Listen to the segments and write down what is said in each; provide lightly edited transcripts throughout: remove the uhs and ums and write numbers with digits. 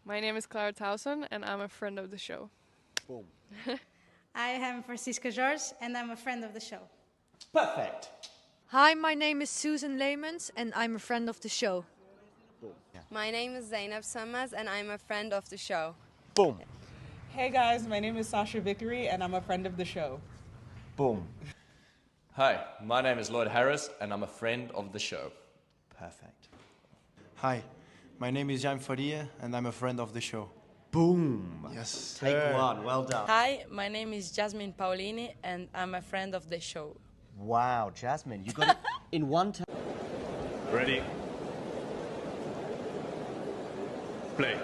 My name is Clara Towson, and I'm a friend of the show. Boom. I am Francisca George, and I'm a friend of the show. Perfect. Hi, my name is Susan Leemans and I'm a friend of the show. Boom. Yeah. My name is Zainab Summers and I'm a friend of the show. Boom. Hey guys, my name is Sasha Vickery and I'm a friend of the show. Boom. Hi, my name is Lloyd Harris and I'm a friend of the show. Perfect. Hi, my name is Jan Faria and I'm a friend of the show. Boom. Yes. Take one. Well done. Hi, my name is Jasmine Paolini and I'm a friend of the show. Wow, Jasmine, you got it in one time. Ready? Play.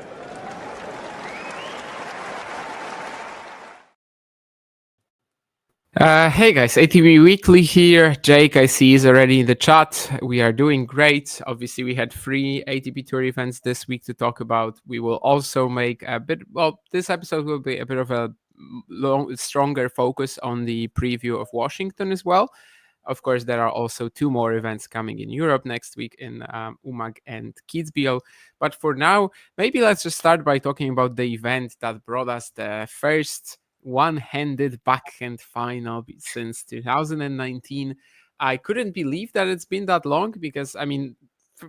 Hey guys, ATP Weekly here. Jake, I see, is already in the chat. We are doing great. Obviously, we had 3 ATP Tour events this week to talk about. We will also make a bit, well, this episode will be a bit of a stronger focus on the preview of Washington as well. Of course, there are also 2 more events coming in Europe next week in Umag and Kitzbühel. But for now, maybe let's just start by talking about the event that brought us the first one-handed backhand final since 2019. I couldn't believe that it's been that long because, I mean,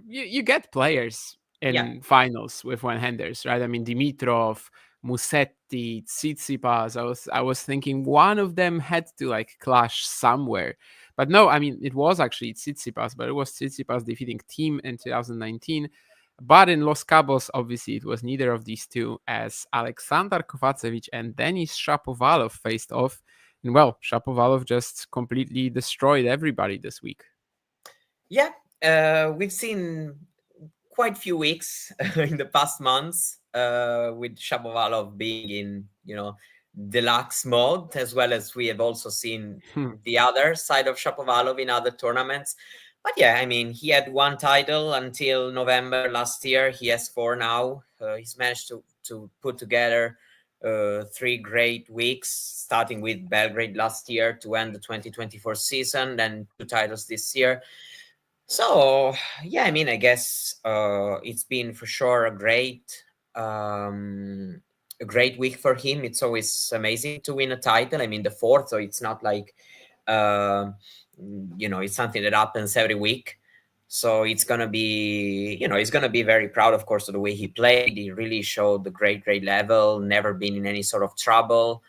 you get players in finals with one-handers, right? I mean, Dimitrov, Musetti, Tsitsipas. I was thinking one of them had to like clash somewhere. But no, I mean, it was actually Tsitsipas, but it was Tsitsipas defeating Thiem in 2019. But in Los Cabos, obviously, it was neither of these two, as Alexander Kovacevic and Denis Shapovalov faced off. And well, Shapovalov just completely destroyed everybody this week. Yeah, we've seen quite few weeks in the past months with Shapovalov being in, deluxe mode, as well as we have also seen the other side of Shapovalov in other tournaments. But yeah, I mean, he had 1 title until November last year. He has 4 now. He's managed to put together 3 great weeks, starting with Belgrade last year to end the 2024 season, then 2 titles this year. So yeah, I mean, I guess it's been for sure a great week for him. It's always amazing to win a title. I mean, the 4th, so it's not like it's something that happens every week. So it's gonna be, he's gonna be very proud, of course, of the way he played. He really showed the great level. Never been in any sort of trouble.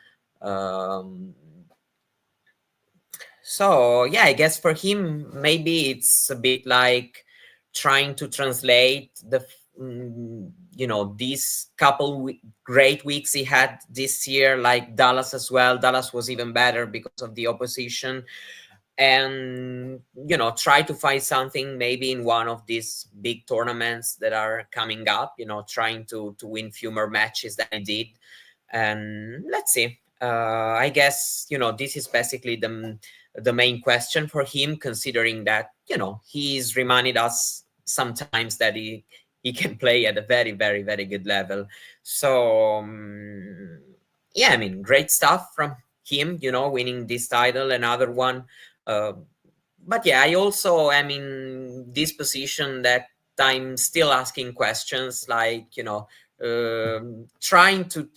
So yeah, I guess for him, maybe it's a bit like trying to translate these couple great weeks he had this year, like Dallas as well. Dallas was even better because of the opposition. And, try to find something maybe in one of these big tournaments that are coming up, trying to win few more matches than he did. And let's see. I guess, this is basically the main question for him, considering that, he's reminded us sometimes that he can play at a very, very, very good level. So, yeah, I mean, great stuff from him, winning this title, another one. But yeah, I also am in this position that I'm still asking questions, like, trying to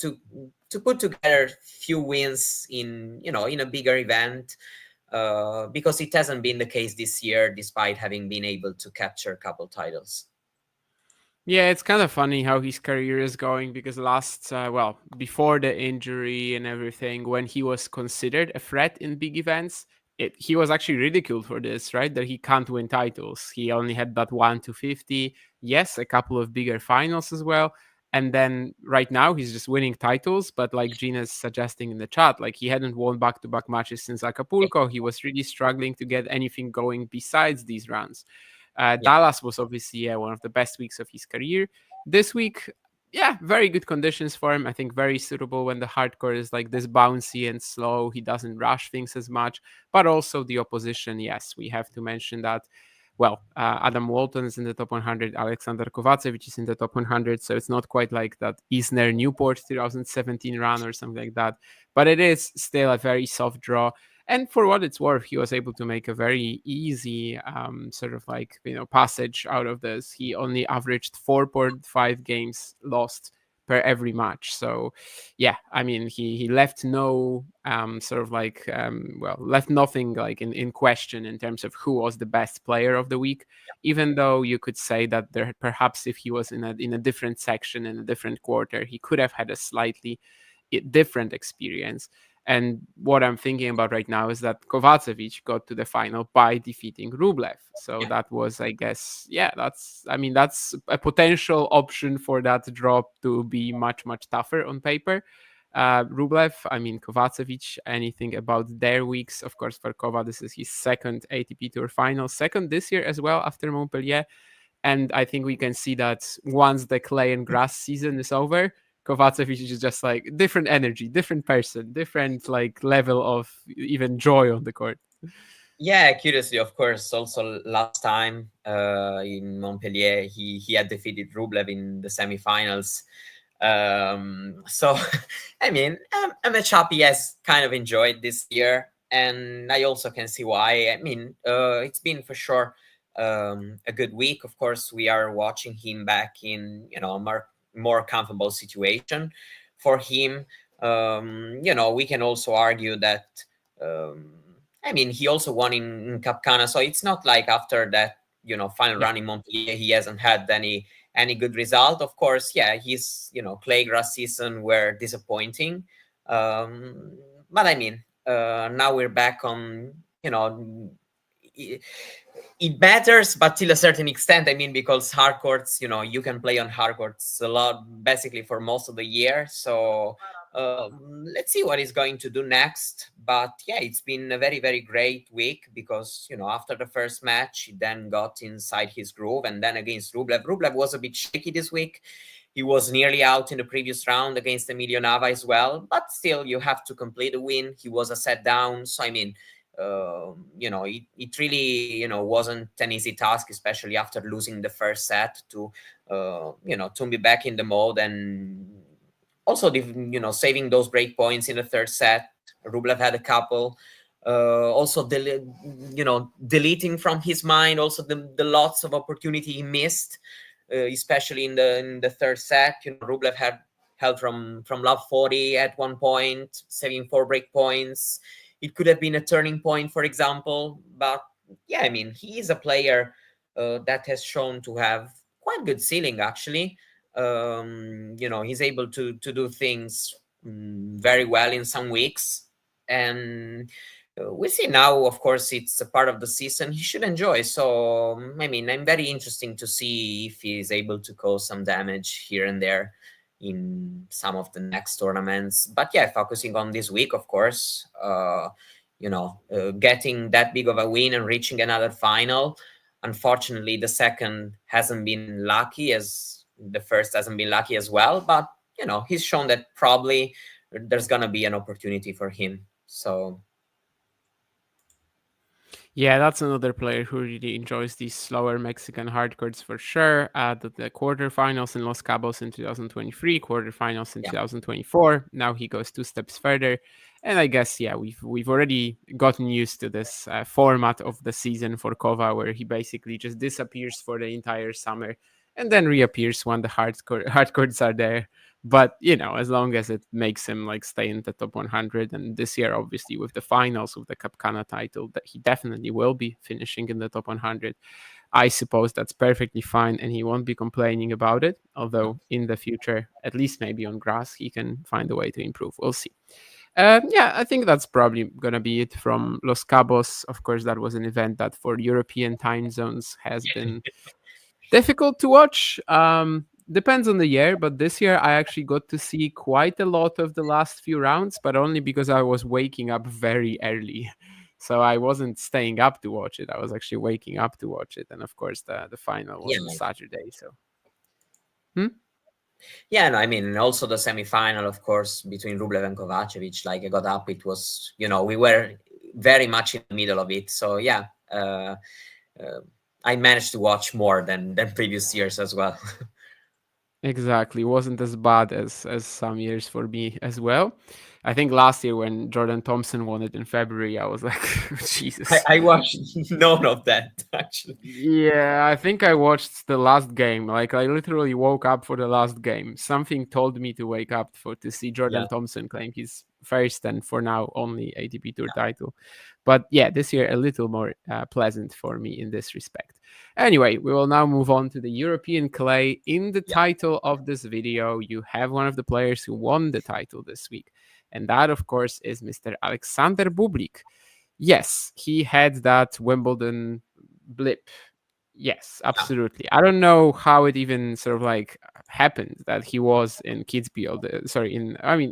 put together few wins in a bigger event, because it hasn't been the case this year, despite having been able to capture a couple titles. Yeah, it's kind of funny how his career is going, because before the injury and everything, when he was considered a threat in big events, he was actually ridiculed for this, right? That he can't win titles. He only had that 1-50. Yes, a couple of bigger finals as well. And then right now he's just winning titles. But like Gina's suggesting in the chat, like he hadn't won back-to-back matches since Acapulco. He was really struggling to get anything going besides these runs. Dallas was obviously one of the best weeks of his career. This week, very good conditions for him. I think very suitable when the hardcore is like this bouncy and slow. He doesn't rush things as much, but also the opposition. Yes, we have to mention that. Well, Adam Walton is in the top 100. Alexander Kovacevic is in the top 100. So it's not quite like that Isner Newport 2017 run or something like that. But it is still a very soft draw. And for what it's worth, he was able to make a very easy passage out of this. He only averaged 4.5 games lost per every match. So yeah, I mean, he left no left nothing like in question in terms of who was the best player of the week, even though you could say that there perhaps if he was in a different section in a different quarter, he could have had a slightly different experience. And what I'm thinking about right now is that Kovacevic got to the final by defeating Rublev. So that was, I guess, that's a potential option for that drop to be much, much tougher on paper. Rublev, Kovacevic, anything about their weeks? Of course, for Kova, this is his second ATP Tour final, second this year as well after Montpellier. And I think we can see that once the clay and grass season is over, Kovacevic is just like different energy, different person, different like level of even joy on the court. Yeah, curiously, of course, also last time in Montpellier, he had defeated Rublev in the semifinals. So, I mean, a matchup he has kind of enjoyed this year. And I also can see why. I mean, it's been for sure a good week. Of course, we are watching him back in, a more comfortable situation for him. We can also argue that, he also won in Capcana. So it's not like after that, final run in Montpellier, he hasn't had any good result. Of course, his, clay grass season were disappointing. But I mean, now we're back on, it matters, but till a certain extent. I mean, because hard courts, you can play on hard courts a lot, basically for most of the year. So let's see what he's going to do next. But yeah, it's been a very, very great week because, after the first match, he then got inside his groove. And then against Rublev was a bit shaky this week. He was nearly out in the previous round against Emilio Nava as well. But still, you have to complete a win. He was a set down. So, I mean, it really, wasn't an easy task, especially after losing the first set to be back in the mode and also, saving those break points in the third set. Rublev had a couple. Also, deleting from his mind also the lots of opportunity he missed, especially in the third set. Rublev had held from love 40 at one point, saving 4 break points. It could have been a turning point, for example. But yeah, I mean, he is a player that has shown to have quite good ceiling, actually. He's able to do things very well in some weeks. And we see now, of course, it's a part of the season he should enjoy. So, I mean, I'm very interesting to see if he's able to cause some damage here and there in some of the next tournaments. But yeah, focusing on this week, of course, getting that big of a win and reaching another final. Unfortunately, the second hasn't been lucky as the first hasn't been lucky as well. But, he's shown that probably there's going to be an opportunity for him. So. Yeah, that's another player who really enjoys these slower Mexican hard courts for sure. The quarterfinals in Los Cabos in 2023, quarterfinals in 2024. Now he goes 2 steps further. And I guess, we've already gotten used to this format of the season for Kova, where he basically just disappears for the entire summer and then reappears when the hard courts are there. But, as long as it makes him like stay in the top 100, and this year, obviously, with the finals, with the Capcana title, that he definitely will be finishing in the top 100. I suppose that's perfectly fine, and he won't be complaining about it. Although in the future, at least maybe on grass, he can find a way to improve. We'll see. I think that's probably going to be it from Los Cabos. Of course, that was an event that for European time zones has been difficult to watch. Depends on the year, but this year I actually got to see quite a lot of the last few rounds, but only because I was waking up very early. So I wasn't staying up to watch it. I was actually waking up to watch it. And of course, the final was on Saturday. So. Yeah, no, I mean, also the semifinal, of course, between Rublev and Kovacevic, like I got up, it was, we were very much in the middle of it. So yeah, I managed to watch more than previous years as well. Exactly. Wasn't as bad as some years for me as well. I think last year when Jordan Thompson won it in February, I was like, Jesus. I watched none of that, actually. Yeah, I think I watched the last game. Like I literally woke up for the last game. Something told me to wake up to see Jordan Thompson claim his first and for now only ATP Tour title. But yeah, this year a little more pleasant for me in this respect. Anyway, we will now move on to the European clay. In the title of this video, you have one of the players who won the title this week. And that, of course, is Mr. Alexander Bublik. Yes, he had that Wimbledon blip. Yes, absolutely. I don't know how it even sort of like happened that he was in Kitzbühel.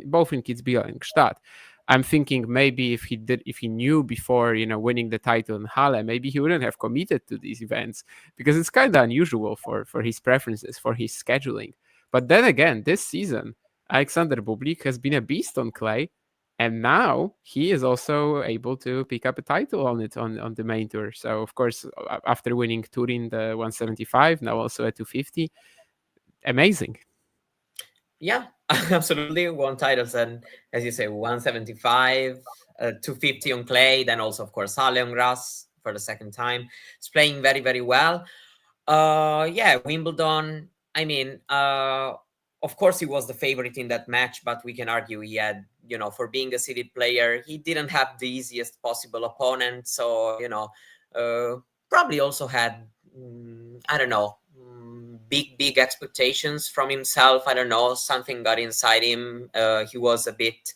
Both in Kitzbühel and Gstaad. I'm thinking maybe if he knew before, winning the title in Halle, maybe he wouldn't have committed to these events because it's kind of unusual for his preferences, for his scheduling. But then again, this season, Alexander Bublik has been a beast on clay, and now he is also able to pick up a title on the main tour. So of course, after winning Turin the 175, now also at 250, amazing. Yeah, absolutely. Won titles, and as you say, 175, 250 on clay, then also of course Halle on grass for the second time. It's playing very, very well. Wimbledon. I mean, of course, he was the favorite in that match, but we can argue he had, for being a seeded player, he didn't have the easiest possible opponent. So, probably also had, big expectations from himself. I don't know, something got inside him. He was a bit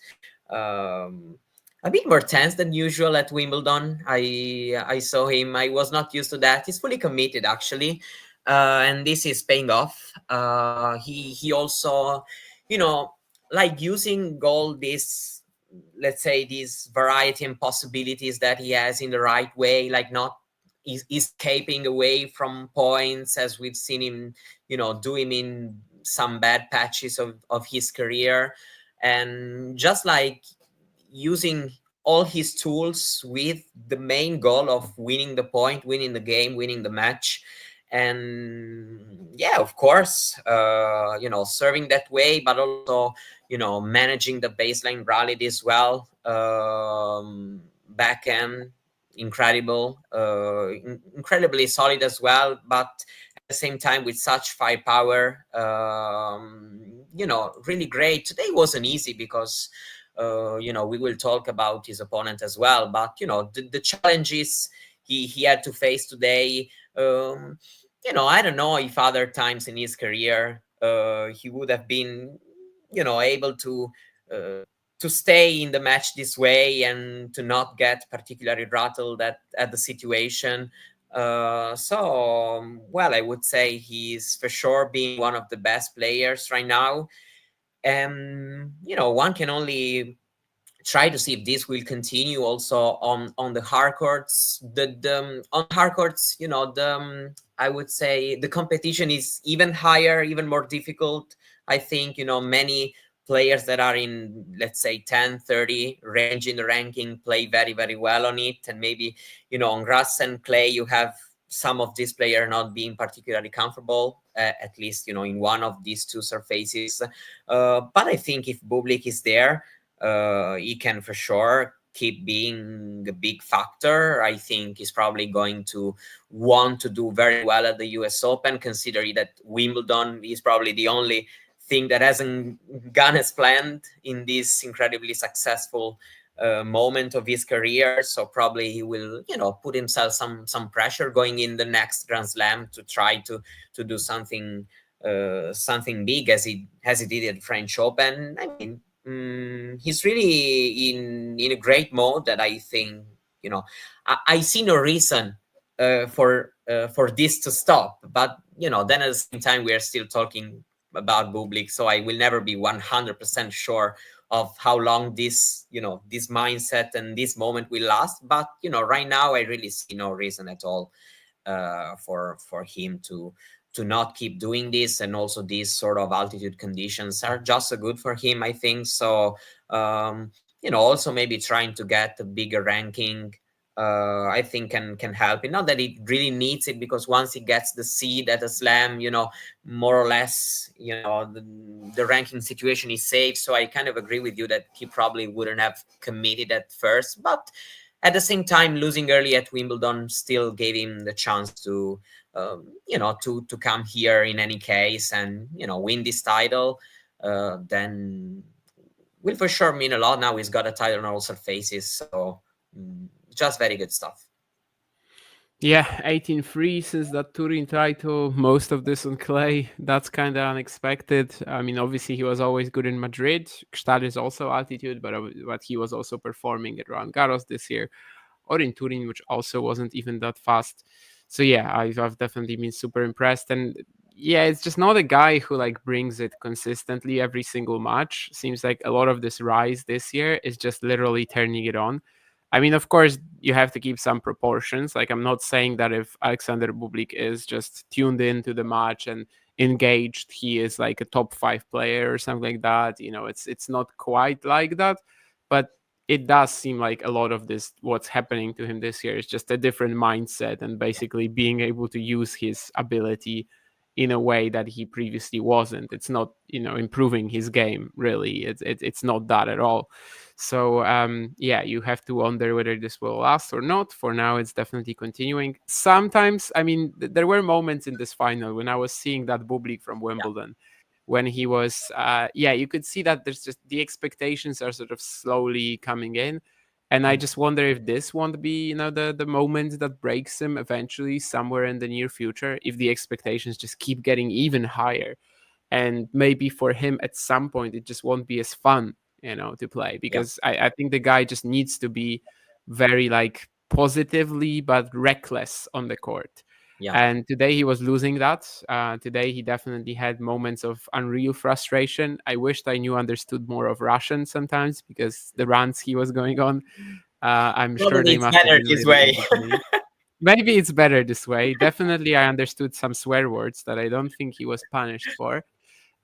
more tense than usual at Wimbledon. I saw him. I was not used to that. He's fully committed, actually. And this is paying off. He also, like using all this, let's say, these variety and possibilities that he has in the right way, like not escaping away from points as we've seen him, do him in some bad patches of his career, and just like using all his tools with the main goal of winning the point, winning the game, winning the match. And yeah, of course, serving that way, but also, managing the baseline rally as well. Backhand, incredible, incredibly solid as well, but at the same time with such firepower, really great. Today wasn't easy because, we will talk about his opponent as well, but, the challenges he had to face today, I don't know if other times in his career he would have been, able to stay in the match this way and to not get particularly rattled at the situation. I would say he's for sure being one of the best players right now. And, one can only try to see if this will continue also on the hard courts. On hard courts, I would say the competition is even higher, even more difficult. I think, many players that are in, let's say, 10, 30 range in the ranking play very, very well on it. And maybe, on grass and clay, you have some of these players not being particularly comfortable, at least, in one of these two surfaces. But I think if Bublik is there, he can for sure keep being a big factor. I think he's probably going to want to do very well at the US Open, considering that Wimbledon is probably the only thing that hasn't gone as planned in this incredibly successful moment of his career. So probably he will, put himself some pressure going in the next Grand Slam to try to do something big as he did at the French Open. I mean, he's really in a great mode that I think, I see no reason for this to stop. But, then at the same time, we are still talking about Bublik, so I will never be 100% sure of how long this, this mindset and this moment will last. But, right now, I really see no reason at all for him to not keep doing this. And also these sort of altitude conditions are just so good for him, I think. So, also maybe trying to get a bigger ranking I think can help it. Not that it really needs it, because once he gets the seed at a slam, more or less, the ranking situation is safe. So I kind of agree with you that he probably wouldn't have committed at first, but at the same time, losing early at Wimbledon still gave him the chance to, to come here in any case and, win this title. Then will for sure mean a lot. Now he's got a title on all surfaces, so just very good stuff. Yeah, 18-3 since that Turin title, most of this on clay. That's kind of unexpected. I mean, obviously he was always good in Madrid. Gstaad is also altitude, but he was also performing at Roland Garros this year, or in Turin, which also wasn't even that fast. So yeah, I've definitely been super impressed. And yeah, it's just not a guy who like brings it consistently every single match. Seems like a lot of this rise this year is just literally turning it on. I mean, of course, you have to keep some proportions. Like, I'm not saying that if Alexander Bublik is just tuned into the match and engaged, he is like a top 5 player or something like that. It's not quite like that, but it does seem like a lot of this, what's happening to him this year, is just a different mindset and basically being able to use his ability in a way that he previously wasn't. It's not, improving his game, really. It's not that at all. So, yeah, you have to wonder whether this will last or not. For now, it's definitely continuing. Sometimes, I mean, there were moments in this final when I was seeing that Bublik from Wimbledon, when he was, you could see that there's just the expectations are sort of slowly coming in. And I just wonder if this won't be, the moment that breaks him eventually somewhere in the near future, if the expectations just keep getting even higher. And maybe for him at some point, it just won't be as fun, to play, because I think the guy just needs to be very like positively but reckless on the court. Yeah. And today he was losing that. Today he definitely had moments of unreal frustration. I wished I understood more of Russian sometimes, because the rants he was going on, I'm sure they must have been this way. Maybe it's better this way. Definitely I understood some swear words that I don't think he was punished for.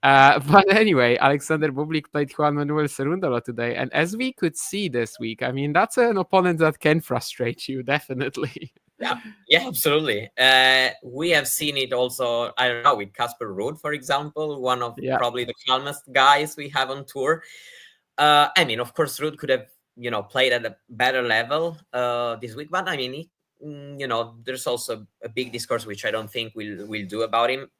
But anyway, Alexander Bublik played Juan Manuel Cerundolo today. And as we could see this week, I mean, that's an opponent that can frustrate you, definitely. Yeah, absolutely. We have seen it also, I don't know, with Casper Ruud, for example, one of probably the calmest guys we have on tour. I mean, of course, Ruud could have, played at a better level this week. But I mean, there's also a big discourse, which I don't think we'll do about him.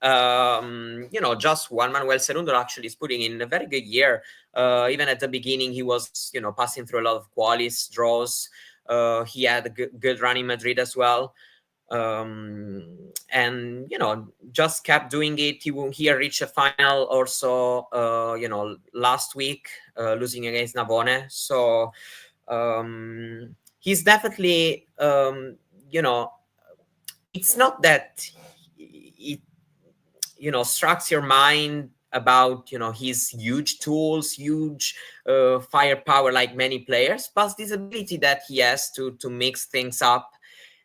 Just Juan Manuel Cerundolo actually is putting in a very good year. Even at the beginning, he was, passing through a lot of qualis, draws. He had a good run in Madrid as well. And, just kept doing it. He reached a final also, last week, losing against Navone. So he's definitely, it's not that it, strikes your mind about, his huge tools, huge firepower like many players, plus this ability that he has to mix things up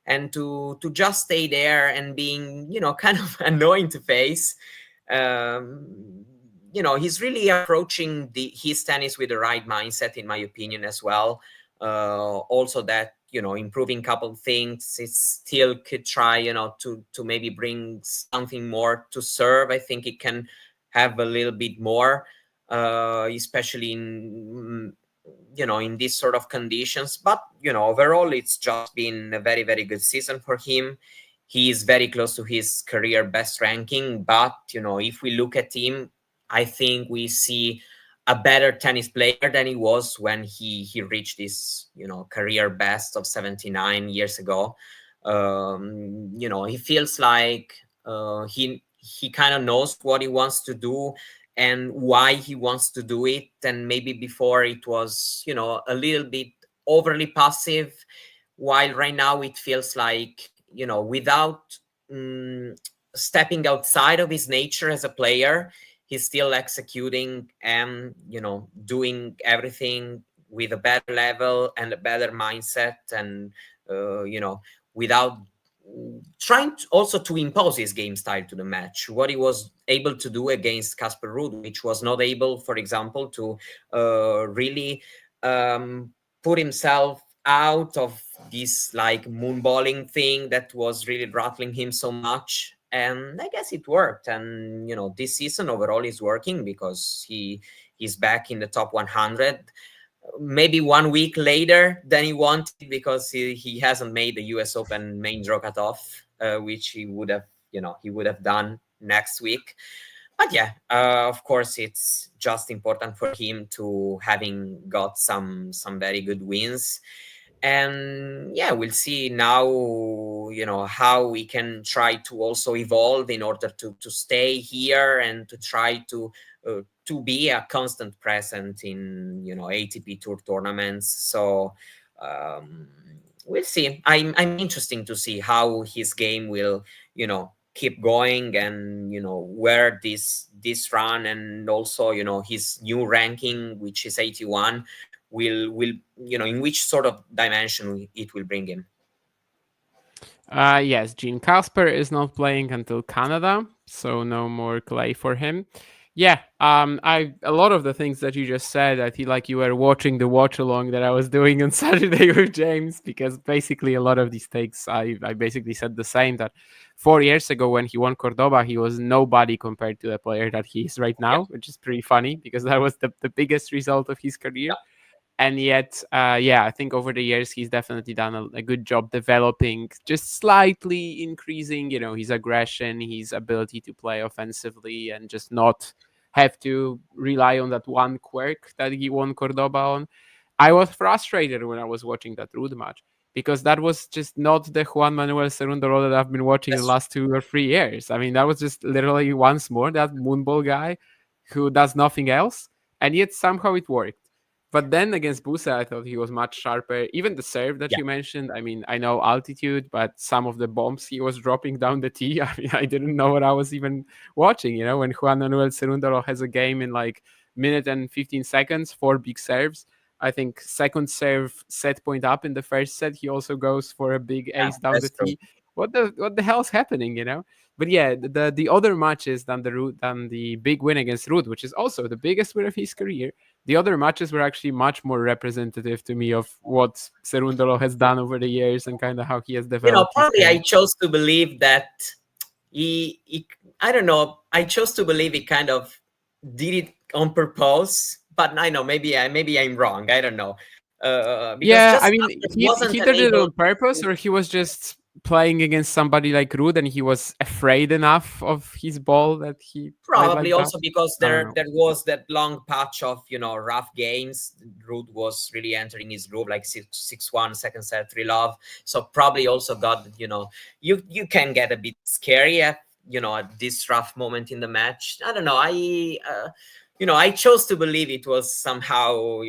and to just stay there and being, kind of annoying to face. He's really approaching his tennis with the right mindset, in my opinion, as well. Also that, improving couple of things, it still could try, to maybe bring something more to serve. I think it can have a little bit more, especially in these sort of conditions. But, overall, it's just been a very, very good season for him. He is very close to his career best ranking. But, if we look at him, I think we see a better tennis player than he was when he reached this, career best of 79 years ago. He feels like he kind of knows what he wants to do and why he wants to do it. And maybe before it was, a little bit overly passive, while right now it feels like, without stepping outside of his nature as a player, he's still executing and, doing everything with a better level and a better mindset, and, without trying also to impose his game style to the match, what he was able to do against Casper Ruud, which was not able, for example, to really put himself out of this like moonballing thing that was really rattling him so much. And I guess it worked. And this season overall is working because he's back in the top 100. Maybe 1 week later than he wanted, because he hasn't made the US Open main draw cutoff, which he would have done next week. But yeah, of course, it's just important for him to having got some very good wins. And yeah, we'll see now, how we can try to also evolve in order to stay here and to try to be a constant present in, ATP Tour tournaments. So we'll see. I'm interesting to see how his game will, keep going, and where this run, and also his new ranking, which is 81, will in which sort of dimension it will bring him. Yes, Gene Casper is not playing until Canada, so no more clay for him. Yeah, a lot of the things that you just said, I feel like you were watching the watch along that I was doing on Saturday with James, because basically a lot of these takes, I basically said the same, that 4 years ago when he won Cordoba, he was nobody compared to the player that he is right now, which is pretty funny because that was the biggest result of his career. And yet, I think over the years, he's definitely done a good job developing, just slightly increasing, his aggression, his ability to play offensively, and just not have to rely on that one quirk that he won Cordoba on. I was frustrated when I was watching that Rude match, because that was just not the Juan Manuel Cerundolo that I've been watching the last 2 or 3 years. I mean, that was just literally once more that moonball guy who does nothing else, and yet somehow it worked. But then against Busa, I thought he was much sharper. Even the serve that you mentioned, I mean, I know altitude, but some of the bombs he was dropping down the tee, I mean, I didn't know what I was even watching. When Juan Manuel Cerundolo has a game in like minute and 15 seconds, 4 big serves. I think second serve set point up in the first set, he also goes for a big ace down the tee. What the hell's happening, But yeah, the other matches than the big win against Rude, which is also the biggest win of his career, the other matches were actually much more representative to me of what Cerundolo has done over the years and kind of how he has developed. Probably I chose to believe that he I don't know, I chose to believe he kind of did it on purpose, but I know maybe I'm wrong. I don't know. Yeah, I mean, he did it on purpose, or he was just playing against somebody like Rude and he was afraid enough of his ball that he probably like also because there was that long patch of rough games. Rude was really entering his groove, like 6-1 second set 3-love, so probably also got you can get a bit scary at at this rough moment in the match. I don't know, I chose to believe it was somehow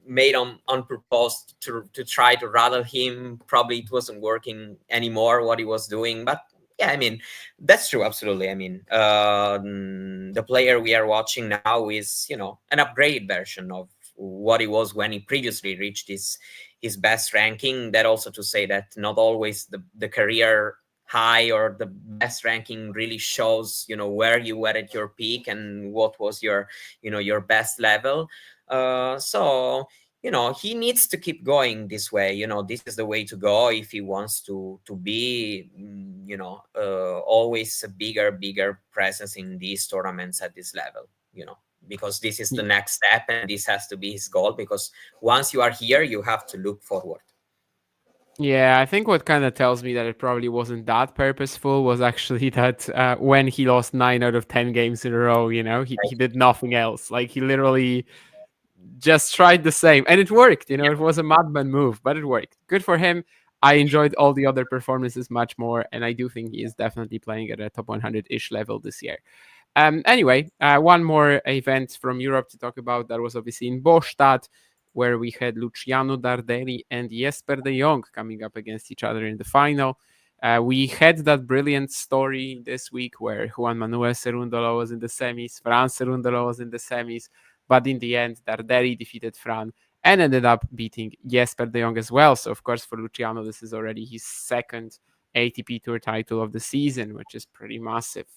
made on purpose to try to rattle him. Probably it wasn't working anymore what he was doing, but yeah, I mean, that's true, absolutely. I mean, the player we are watching now is an upgraded version of what he was when he previously reached his best ranking. That also to say that not always the career high or the best ranking really shows where you were at your peak and what was your your best level. So he needs to keep going this way. This is the way to go if he wants to be always a bigger presence in these tournaments at this level, because this is the next step and this has to be his goal, because once you are here you have to look forward. Yeah, I think what kind of tells me that it probably wasn't that purposeful was actually that when he lost 9 out of 10 games in a row, he did nothing else. Like, he literally just tried the same, and it worked. It was a madman move, but it worked. Good for him. I enjoyed all the other performances much more, and I do think he is definitely playing at a top 100-ish level this year. Anyway, one more event from Europe to talk about. That was obviously in Gstaad, where we had Luciano Dardelli and Jesper de Jong coming up against each other in the final. We had that brilliant story this week where Juan Manuel Cerundolo was in the semis, Fran Cerundolo was in the semis, but in the end, Dardelli defeated Fran and ended up beating Jesper de Jong as well. So, of course, for Luciano, this is already his second ATP Tour title of the season, which is pretty massive.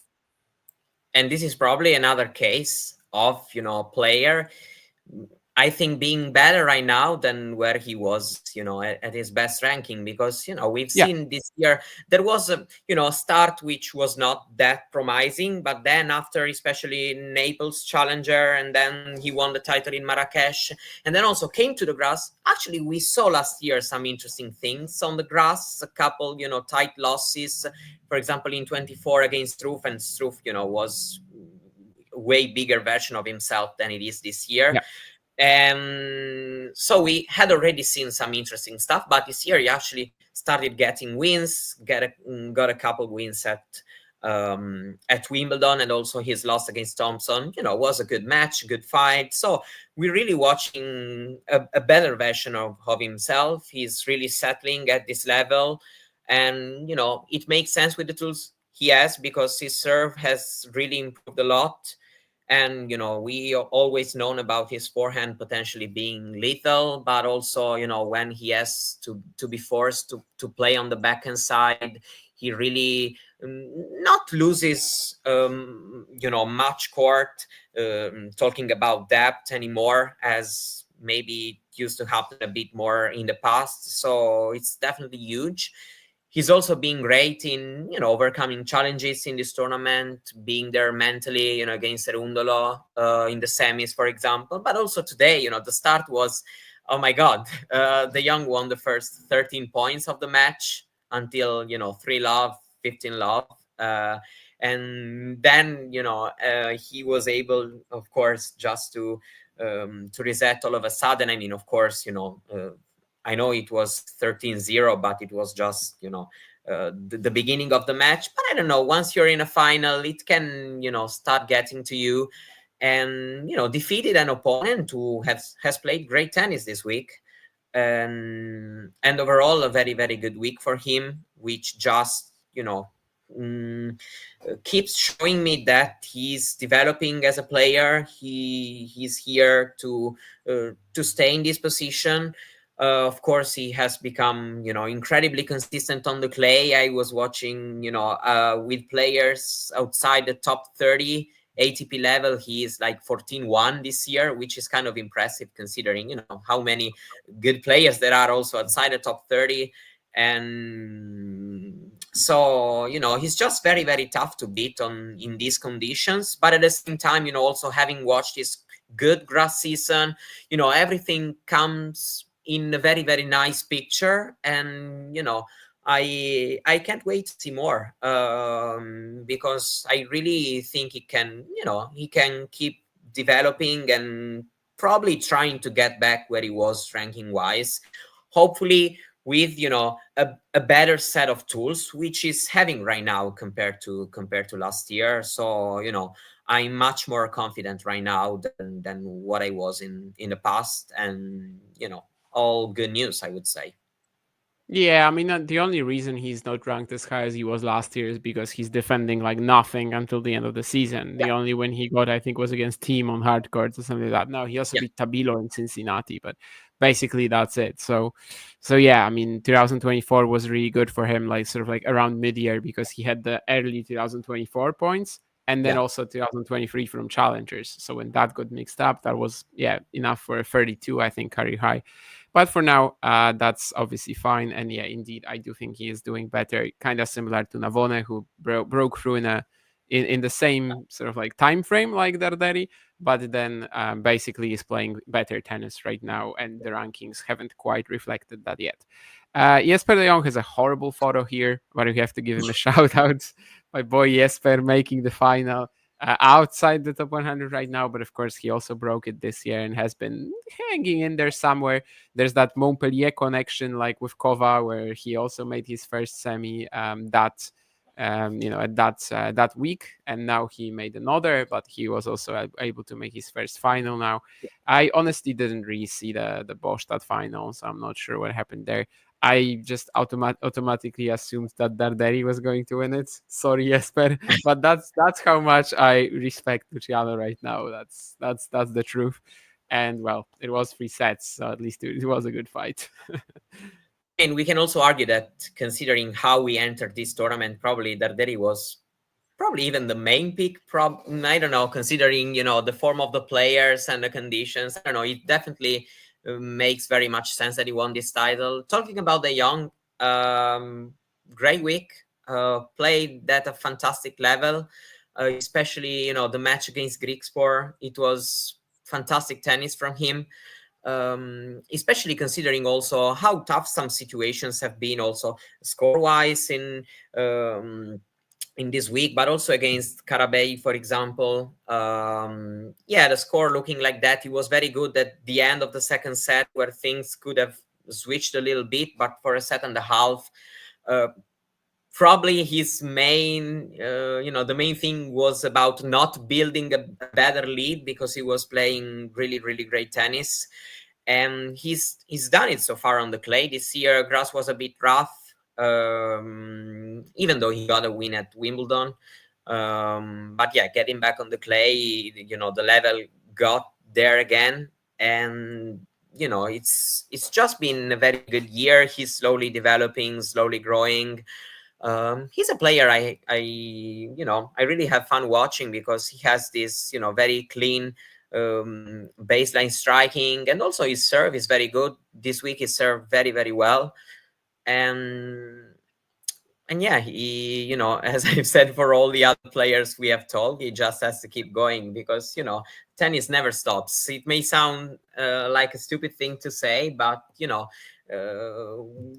And this is probably another case of, player. I think being better right now than where he was, at his best ranking, because, we've seen this year, there was a, start which was not that promising, but then after, especially Naples Challenger, and then he won the title in Marrakesh, and then also came to the grass. Actually, we saw last year some interesting things on the grass, a couple, tight losses, for example, in 24 against Struff, and Struff, was a way bigger version of himself than it is this year. Yeah. So we had already seen some interesting stuff, but this year he actually started getting wins, got a couple wins at Wimbledon, and also his loss against Thompson, was a good match, good fight. So we're really watching a better version of himself. He's really settling at this level, and it makes sense with the tools he has, because his serve has really improved a lot. And, we always known about his forehand potentially being lethal, but also, when he has to be forced to play on the backhand side, he really not loses, much court, talking about depth anymore, as maybe it used to happen a bit more in the past. So it's definitely huge. He's also being great in, overcoming challenges in this tournament, being there mentally, against Cerundolo in the semis, for example. But also today, the start was, oh my God, the Young won the first 13 points of the match until, 3-love, 15-love. And then, he was able, of course, just to reset all of a sudden. I mean, of course, I know it was 13-0, but it was just, the beginning of the match. But I don't know, once you're in a final, it can, start getting to you. And, defeated an opponent who has played great tennis this week. And overall, a very, very good week for him, which just, keeps showing me that he's developing as a player. He's here to stay in this position. Of course, he has become, incredibly consistent on the clay. I was watching, with players outside the top 30 ATP level. He is like 14-1 this year, which is kind of impressive considering, how many good players there are also outside the top 30. And so, he's just very, very tough to beat in these conditions. But at the same time, also having watched his good grass season, everything comes in a very, very nice picture. And, I can't wait to see more, because I really think he can keep developing and probably trying to get back where he was ranking wise, hopefully with, a better set of tools, which is having right now compared to last year. So, I'm much more confident right now than what I was in the past. And, all good news, I would say. Yeah, I mean, the only reason he's not ranked as high as he was last year is because he's defending like nothing until the end of the season. The only win he got, I think, was against Team on hard courts or something like that. No, he also beat Tabilo in Cincinnati, but basically that's it. So yeah, I mean, 2024 was really good for him, like sort of like around mid-year, because he had the early 2024 points and then also 2023 from challengers. So when that got mixed up, that was enough for a 32, I think, career high. But for now, that's obviously fine. And yeah, indeed, I do think he is doing better, kind of similar to Navone, who broke through in the same sort of like time frame like Dardelli, but then basically is playing better tennis right now, and the rankings haven't quite reflected that yet. Jesper de Jong has a horrible photo here, but we have to give him a shout out. My boy Jesper making the final. Outside the top 100 right now, but of course he also broke it this year and has been hanging in there somewhere. There's that Montpellier connection, like with Kova, where he also made his first semi at that week, and now he made another, but he was also able to make his first final now. I honestly didn't really see the Gstaad final, so I'm not sure what happened there. I just automatically assumed that Dardelli was going to win it. Sorry, Jesper, but that's how much I respect Luciano right now. That's the truth. And well, it was 3 sets, so at least it was a good fight. And we can also argue that, considering how we entered this tournament, probably Dardelli was probably even the main pick. I don't know, considering the form of the players and the conditions. I don't know. It definitely makes very much sense that he won this title. Talking about the young, great week. Played at a fantastic level, especially the match against Grigspor. It was fantastic tennis from him. Especially considering also how tough some situations have been, also score-wise in this week, but also against Karabey, for example. The score looking like that. He was very good at the end of the second set, where things could have switched a little bit, but for a set and a half, probably his main, the main thing was about not building a better lead, because he was playing really, really great tennis. And he's done it so far on the clay this year. Grass was a bit rough, even though he got a win at Wimbledon. But yeah, getting back on the clay, the level got there again. And it's just been a very good year. He's slowly developing, slowly growing. He's a player I really have fun watching, because he has this very clean baseline striking, and also his serve is very good. This week he served very, very well. And yeah, he, as I've said for all the other players we have told, he just has to keep going, because tennis never stops. It may sound like a stupid thing to say, but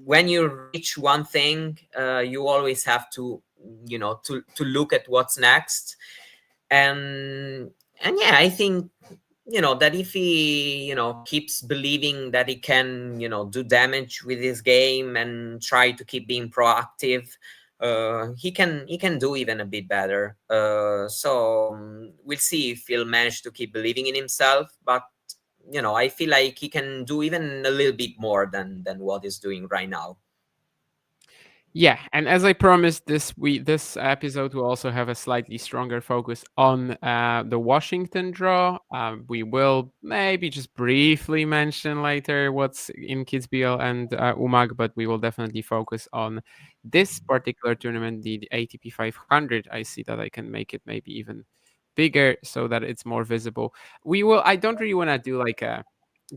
when you reach one thing, you always have to to look at what's next. And yeah, I think that if he keeps believing that he can do damage with his game and try to keep being proactive, he can do even a bit better. So we'll see if he'll manage to keep believing in himself. But I feel like he can do even a little bit more than what he's doing right now. Yeah, and as I promised, this episode will also have a slightly stronger focus on the Washington draw. We will maybe just briefly mention later what's in Kitzbühel and Umag, but we will definitely focus on this particular tournament, the ATP 500. I see that I can make it maybe even bigger so that it's more visible. I don't really want to do like a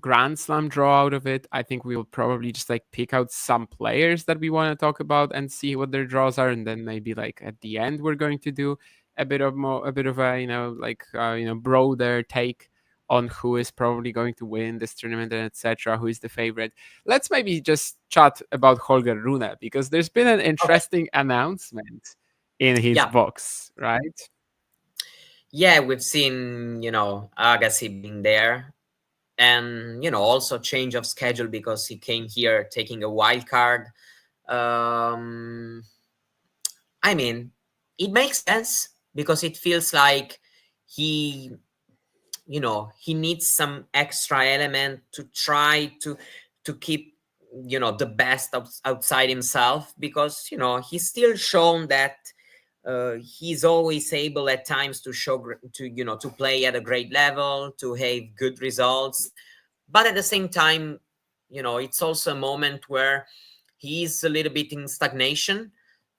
Grand Slam draw out of it. I think we will probably just like pick out some players that we want to talk about and see what their draws are, and then maybe like at the end we're going to do a bit of a broader take on who is probably going to win this tournament and etc. Who is the favorite? Let's maybe just chat about Holger Rune, because there's been an interesting announcement in his box, right? Yeah, we've seen Agassi being there. And also change of schedule, because he came here taking a wild card. I mean, it makes sense, because it feels like he needs some extra element to try to keep the best outside himself, because he's still shown that he's always able at times to to play at a great level, to have good results. But at the same time, it's also a moment where he's a little bit in stagnation.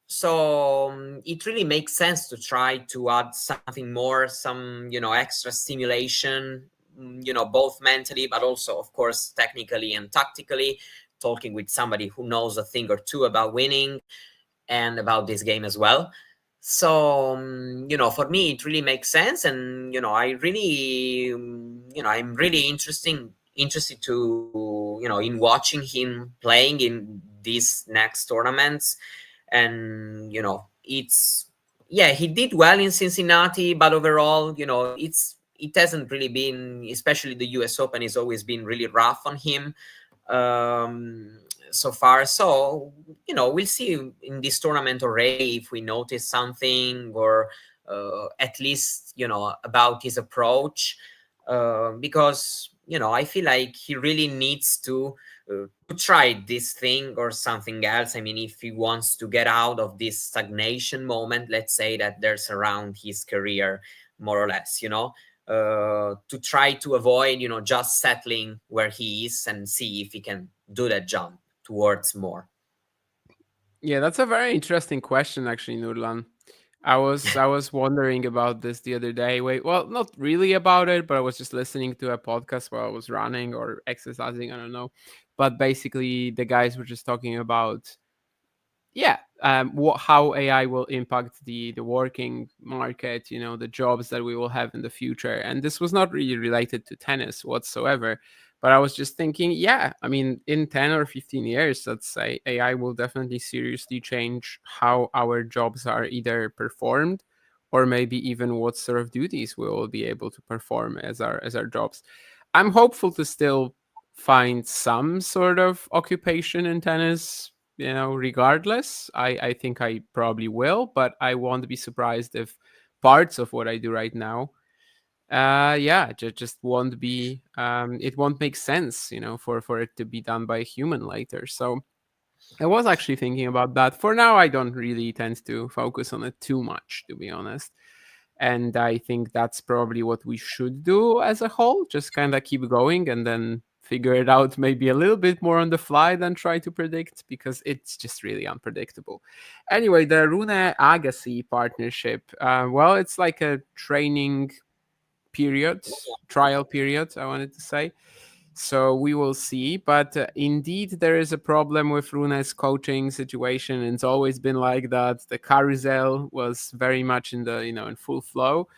So it really makes sense to try to add something more, some extra stimulation, both mentally, but also of course technically and tactically, talking with somebody who knows a thing or two about winning and about this game as well. So for me it really makes sense. And I really I'm really interested to in watching him playing in these next tournaments. And he did well in Cincinnati, but overall it hasn't really been, especially the US Open has always been really rough on him so far. So we'll see in this tournament already if we notice something, or at least about his approach, because I feel like he really needs to try this thing or something else. I mean, if he wants to get out of this stagnation moment, let's say, that there's around his career, more or less, to try to avoid just settling where he is, and see if he can do that jump towards more. Yeah, that's a very interesting question, actually, Nurlan. I was wondering about this the other day. Wait, well, not really about it, but I was just listening to a podcast while I was running or exercising. I don't know, but basically the guys were just talking about how AI will impact the working market. The jobs that we will have in the future. And this was not really related to tennis whatsoever. But I was just thinking, I mean, in 10 or 15 years, let's say, AI will definitely seriously change how our jobs are either performed or maybe even what sort of duties we will be able to perform as our jobs. I'm hopeful to still find some sort of occupation in tennis, regardless. I think I probably will, but I won't be surprised if parts of what I do right now just won't be it won't make sense for it to be done by a human later. So I was actually thinking about that. For now, I don't really tend to focus on it too much, to be honest. And I think that's probably what we should do as a whole, just kind of keep going and then figure it out maybe a little bit more on the fly than try to predict, because it's just really unpredictable. Anyway, the Rune Agassi partnership, well, it's like a trial period, I wanted to say. So we will see. But indeed, there is a problem with Rune's coaching situation. It's always been like that. The carousel was very much in full flow.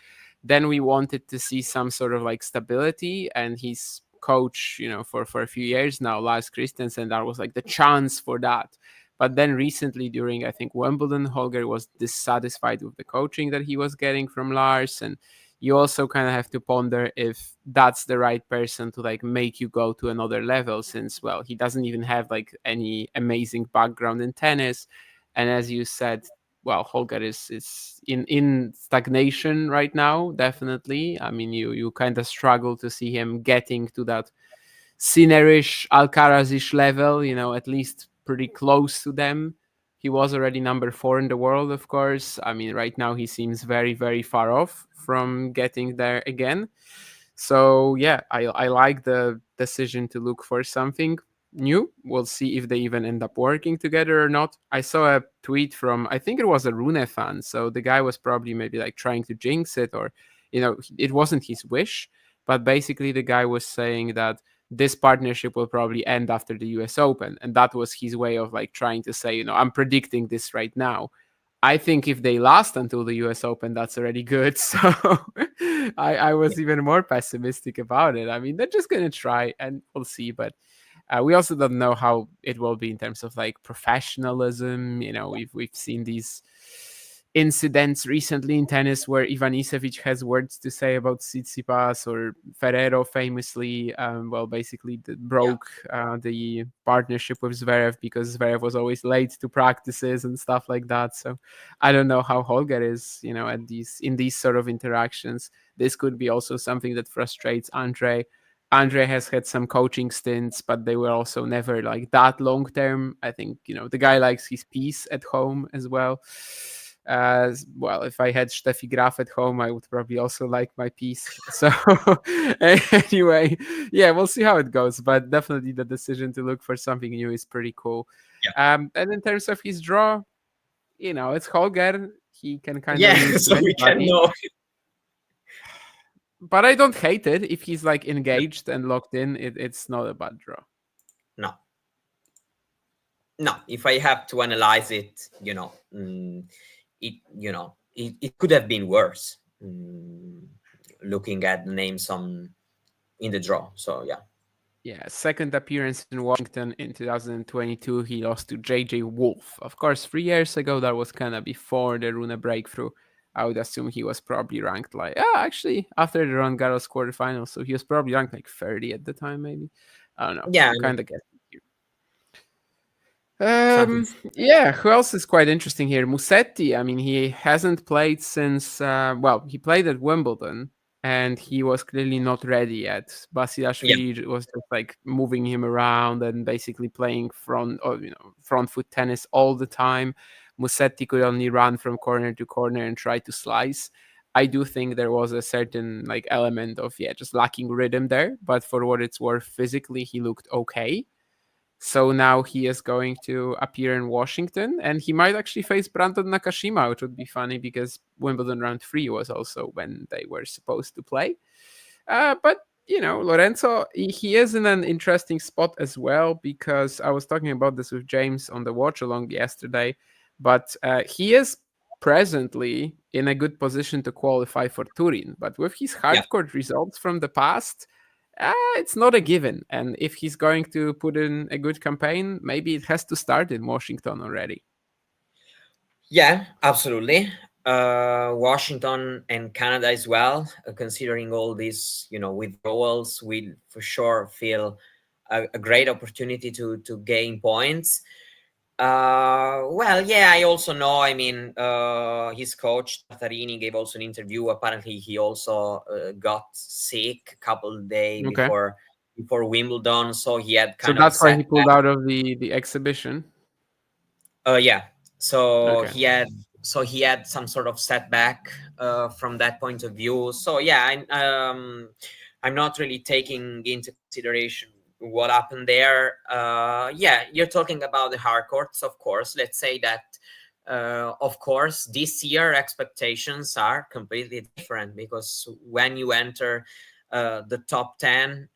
Then we wanted to see some sort of like stability, and he's coach, for a few years now, Lars Christensen, that was like the chance for that. But then recently, during I think Wimbledon, Holger was dissatisfied with the coaching that he was getting from Lars, and you also kind of have to ponder if that's the right person to like make you go to another level, since, well, he doesn't even have like any amazing background in tennis. And as you said, well, Holger is in stagnation right now, definitely. I mean, you kind of struggle to see him getting to that Sinner-ish, Alcaraz-ish level, at least pretty close to them. He was already number 4 in the world, of course. I mean, right now he seems very, very far off from getting there again. So yeah, I like the decision to look for something new. We'll see if they even end up working together or not. I saw a tweet from, I think it was a Rune fan. So the guy was probably maybe like trying to jinx it, or, it wasn't his wish. But basically the guy was saying that this partnership will probably end after the US Open. And that was his way of like trying to say, I'm predicting this right now. I think if they last until the US Open, that's already good. So I was even more pessimistic about it. I mean, they're just going to try and we'll see. But we also don't know how it will be in terms of like professionalism. We've seen these incidents recently in tennis where Ivan Isavic has words to say about Tsitsipas, or Ferrero famously, basically broke the partnership with Zverev because Zverev was always late to practices and stuff like that. So I don't know how Holger is, in these sort of interactions. This could be also something that frustrates Andre. Andre has had some coaching stints, but they were also never like that long term. I think, the guy likes his peace at home as well. Well, if I had Steffi Graf at home, I would probably also like my peace. So anyway, yeah, we'll see how it goes. But definitely the decision to look for something new is pretty cool. Yeah. And in terms of his draw, it's Holger. He can kind of lose so we can know. But I don't hate it. If he's like engaged and locked in, it's not a bad draw. No, if I have to analyze it, it could have been worse. Looking at the names in the draw. So yeah, second appearance in Washington in 2022, he lost to JJ Wolf. Of course, 3 years ago, that was kind of before the Rune breakthrough. I would assume he was probably ranked like, actually, after the Roland Garros quarterfinals, so he was probably ranked like 30 at the time, maybe. I don't know. Yeah, kind of guessing. Who else is quite interesting here? Musetti. I mean, he hasn't played since, he played at Wimbledon, and he was clearly not ready yet. Basilashvili was just like moving him around and basically playing front foot tennis all the time. Musetti could only run from corner to corner and try to slice. I do think there was a certain like element of just lacking rhythm there, but for what it's worth, physically he looked okay. So now he is going to appear in Washington, and he might actually face Brandon Nakashima, which would be funny because Wimbledon round 3 was also when they were supposed to play. But Lorenzo, he is in an interesting spot as well, because I was talking about this with James on the watch along yesterday, but he is presently in a good position to qualify for Turin. But with his hardcourt results from the past, it's not a given. And if he's going to put in a good campaign, maybe it has to start in Washington already. Yeah, absolutely. Washington and Canada as well, considering all these, withdrawals, will for sure feel a great opportunity to gain points. I also know, his coach, Tarini, gave also an interview. Apparently, he also got sick a couple of days before Wimbledon, so he had kind of... So that's why he pulled out of the exhibition? Yeah. So he had some sort of setback from that point of view. So yeah, I'm not really taking into consideration what happened there. You're talking about the hard courts, of course. Let's say that, of course, this year expectations are completely different, because when you enter the top 10,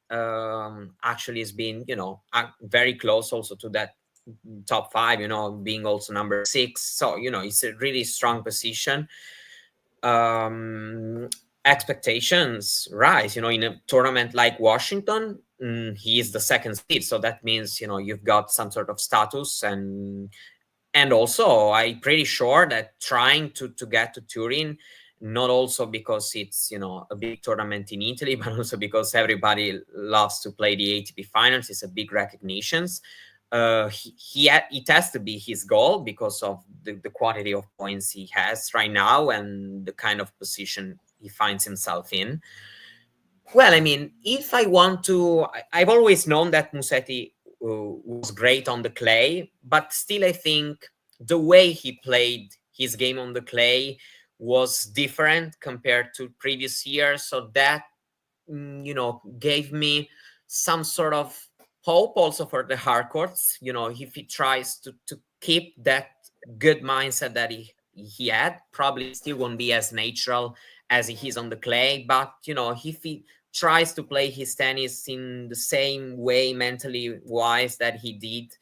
actually has been, very close also to that top 5, being also number 6. So, it's a really strong position. Expectations rise, in a tournament like Washington. He is the second seed, so that means you've got some sort of status, and also I'm pretty sure that trying to get to Turin, not also because it's a big tournament in Italy, but also because everybody loves to play the ATP finals, is a big recognition. It has to be his goal because of the quantity of points he has right now and the kind of position he finds himself in. Well, if I want to, I've always known that Musetti was great on the clay, but still I think the way he played his game on the clay was different compared to previous years. So that, gave me some sort of hope also for the hard courts. If he tries to keep that good mindset that he had, probably still won't be as natural as he is on the clay. But, if he tries to play his tennis in the same way, mentally wise, that he did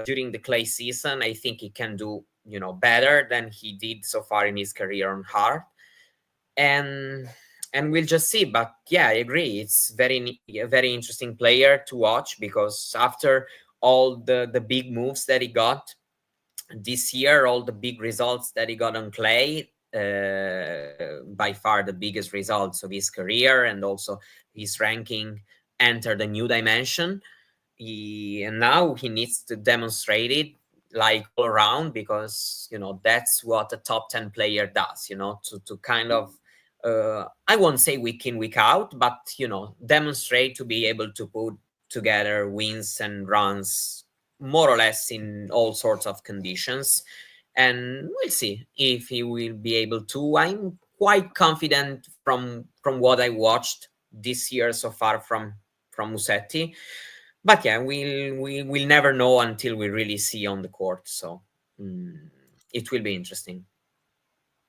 during the clay season, I think he can do, better than he did so far in his career on hard. And we'll just see. But yeah, I agree. It's a very interesting player to watch, because after all the big moves that he got this year, all the big results that he got on clay, by far the biggest results of his career, and also his ranking entered a new dimension. And now he needs to demonstrate it, like, all around, because that's what a top 10 player does, to kind of I won't say week in, week out, but demonstrate to be able to put together wins and runs more or less in all sorts of conditions. And we'll see if he will be able to. I'm quite confident from what I watched this year so far from Musetti. But yeah, we'll never know until we really see on the court. So it will be interesting.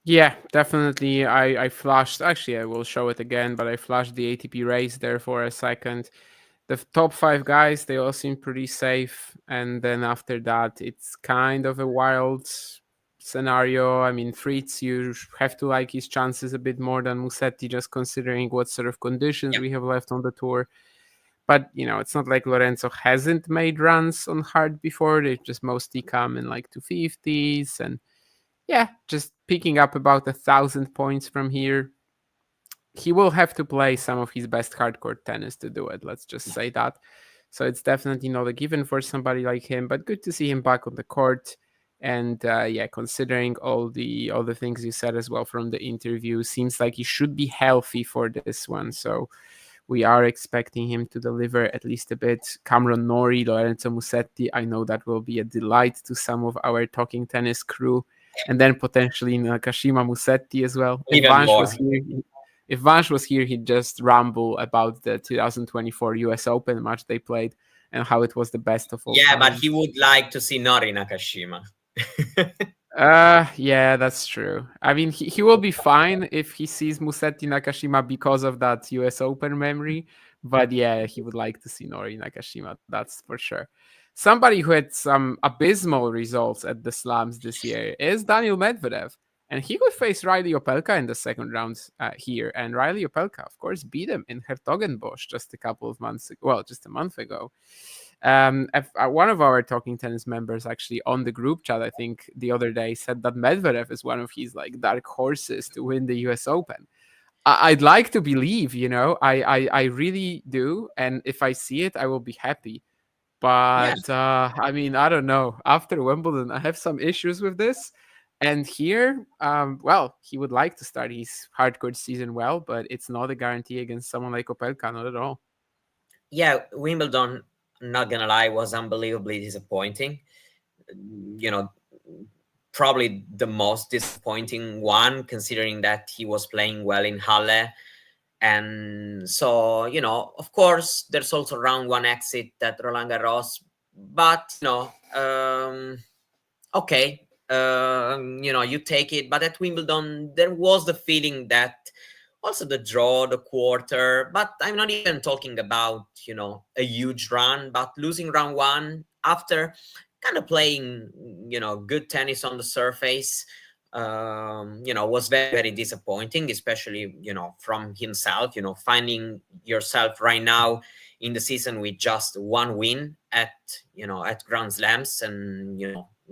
Yeah, definitely. I flashed, actually I will show it again, but I flashed the ATP race there for a second. The top 5 guys, they all seem pretty safe. And then after that, it's kind of a wild scenario. Fritz, you have to like his chances a bit more than Musetti, just considering what sort of conditions we have left on the tour. But, it's not like Lorenzo hasn't made runs on hard before. They just mostly come in like 250s. And yeah, just picking up about 1,000 points from here. He will have to play some of his best hardcourt tennis to do it. Let's just say that. So it's definitely not a given for somebody like him, but good to see him back on the court. And considering all the things you said as well from the interview, seems like he should be healthy for this one. So we are expecting him to deliver at least a bit. Cameron Norrie, Lorenzo Musetti, I know that will be a delight to some of our Talking Tennis crew. And then potentially Nakashima Musetti as well. If Vansh was here, he'd just ramble about the 2024 US Open match they played. and how it was the best of all Yeah, but times. he would like to see Nori Nakashima. Yeah, that's true. I mean, he will be fine if he sees Musetti Nakashima because of that US Open memory. But yeah, he would like to see Nori Nakashima, that's for sure. Somebody who had some abysmal results at the slams this year is Daniil Medvedev. And he could face Riley Opelka in the second round here. And Riley Opelka, of course, beat him in Hertogenbosch just a couple of months ago. Well, just a month ago. One of our Talking Tennis members actually on the group chat, I think the other day, said that Medvedev is one of his like dark horses to win the US Open. I'd like to believe, I really do. And if I see it, I will be happy. But I mean, I don't know. After Wimbledon, I have some issues with this. And here, well, he would like to start his hardcourt season well, but it's not a guarantee against someone like Opelka, not at all. Yeah, Wimbledon, not gonna lie, was unbelievably disappointing. Probably the most disappointing one, considering that he was playing well in Halle. And so, of course, there's also round one exit at Roland Garros, but, okay, you take it. But at Wimbledon, there was the feeling that also the draw, the quarter, but I'm not even talking about, a huge run, but losing round one after kind of playing, good tennis on the surface, was very, very disappointing, especially, from himself, finding yourself right now in the season with just one win at Grand Slams, and,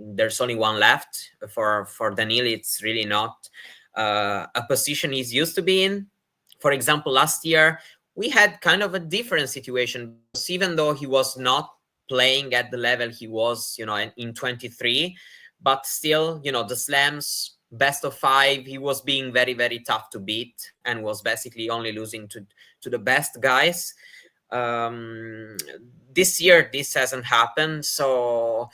there's only one left for Daniil. It's really not a position he's used to be in. For example, last year, we had kind of a different situation, because even though he was not playing at the level he was, in 23, but still, the slams, best of 5, he was being very, very tough to beat and was basically only losing to the best guys. This year, this hasn't happened. So,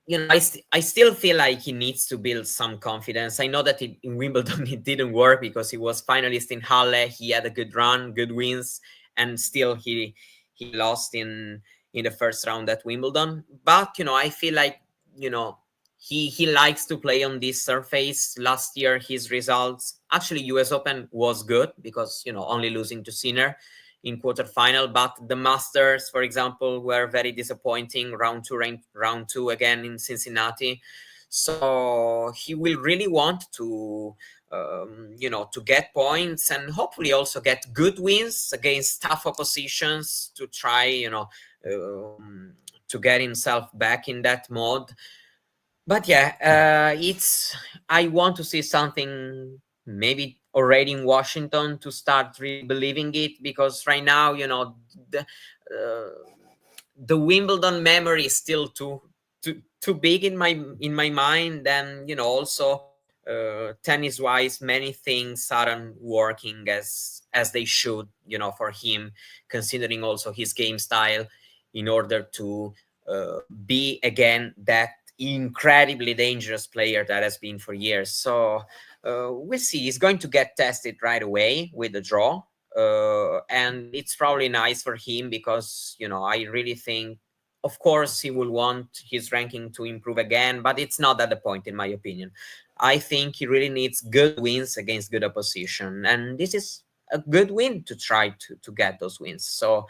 I still feel like he needs to build some confidence. I know that in Wimbledon it didn't work because he was finalist in Halle. He had a good run, good wins, and still he lost in the first round at Wimbledon. But I feel like he likes to play on this surface. Last year his results, actually US Open was good because only losing to Sinner in quarterfinal, but the Masters, for example, were very disappointing. Round two again in Cincinnati. So he will really want to to get points and hopefully also get good wins against tough oppositions to try to get himself back in that mode. But yeah, I want to see something maybe already in Washington to start really believing it, because right now, the Wimbledon memory is still too big in my mind. And also tennis wise, many things aren't working as they should, for him, considering also his game style, in order to be again that incredibly dangerous player that has been for years. So we'll see. He's going to get tested right away with the draw, and it's probably nice for him because I really think, of course, he will want his ranking to improve again, but it's not at the point, in my opinion. I think he really needs good wins against good opposition, and this is a good win to try to get those wins. So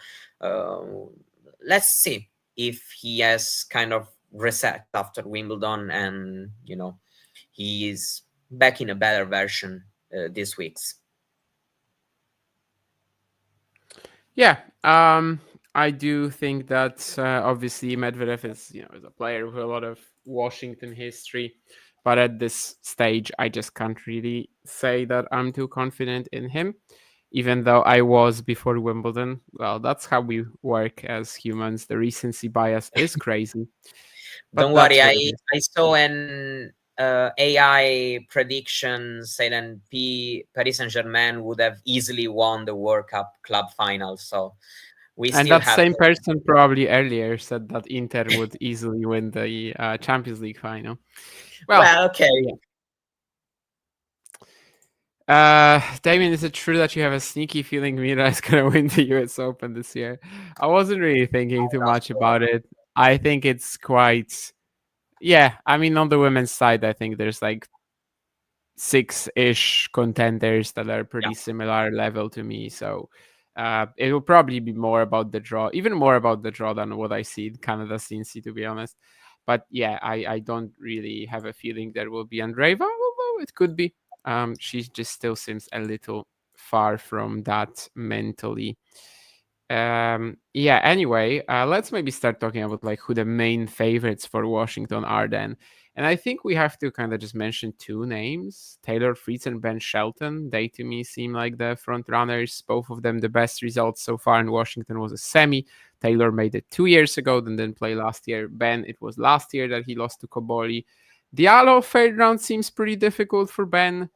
let's see if he has kind of reset after Wimbledon and he is back in a better version this week's. Yeah, I do think that obviously Medvedev is is a player with a lot of Washington history, but at this stage I just can't really say that I'm too confident in him, even though I was before Wimbledon. Well, that's how we work as humans. The recency bias is crazy. Don't worry, I saw an AI prediction saying Paris Saint-Germain would have easily won the World Cup club final. So and that same person probably earlier said that Inter would easily win the Champions League final. Well, okay. Damien, is it true that you have a sneaky feeling Mira is gonna win the US Open this year? I wasn't really thinking too much about it. I think it's quite, yeah. I mean, on the women's side, I think there's like 6-ish contenders that are pretty similar level to me. So it will probably be more about the draw, even more about the draw than what I see in Canada Cincy, to be honest. But yeah, I don't really have a feeling there will be Andreeva, although it could be. She just still seems a little far from that mentally. Yeah, anyway, let's maybe start talking about like who the main favorites for Washington are then. And I think we have to kind of just mention two names, Taylor Fritz and Ben Shelton. They to me seem like the front runners. Both of them, the best results so far in Washington was a semi. Taylor made it 2 years ago, then didn't play last year. Ben, it was last year that he lost to Koboli. Diallo third round seems pretty difficult for Ben.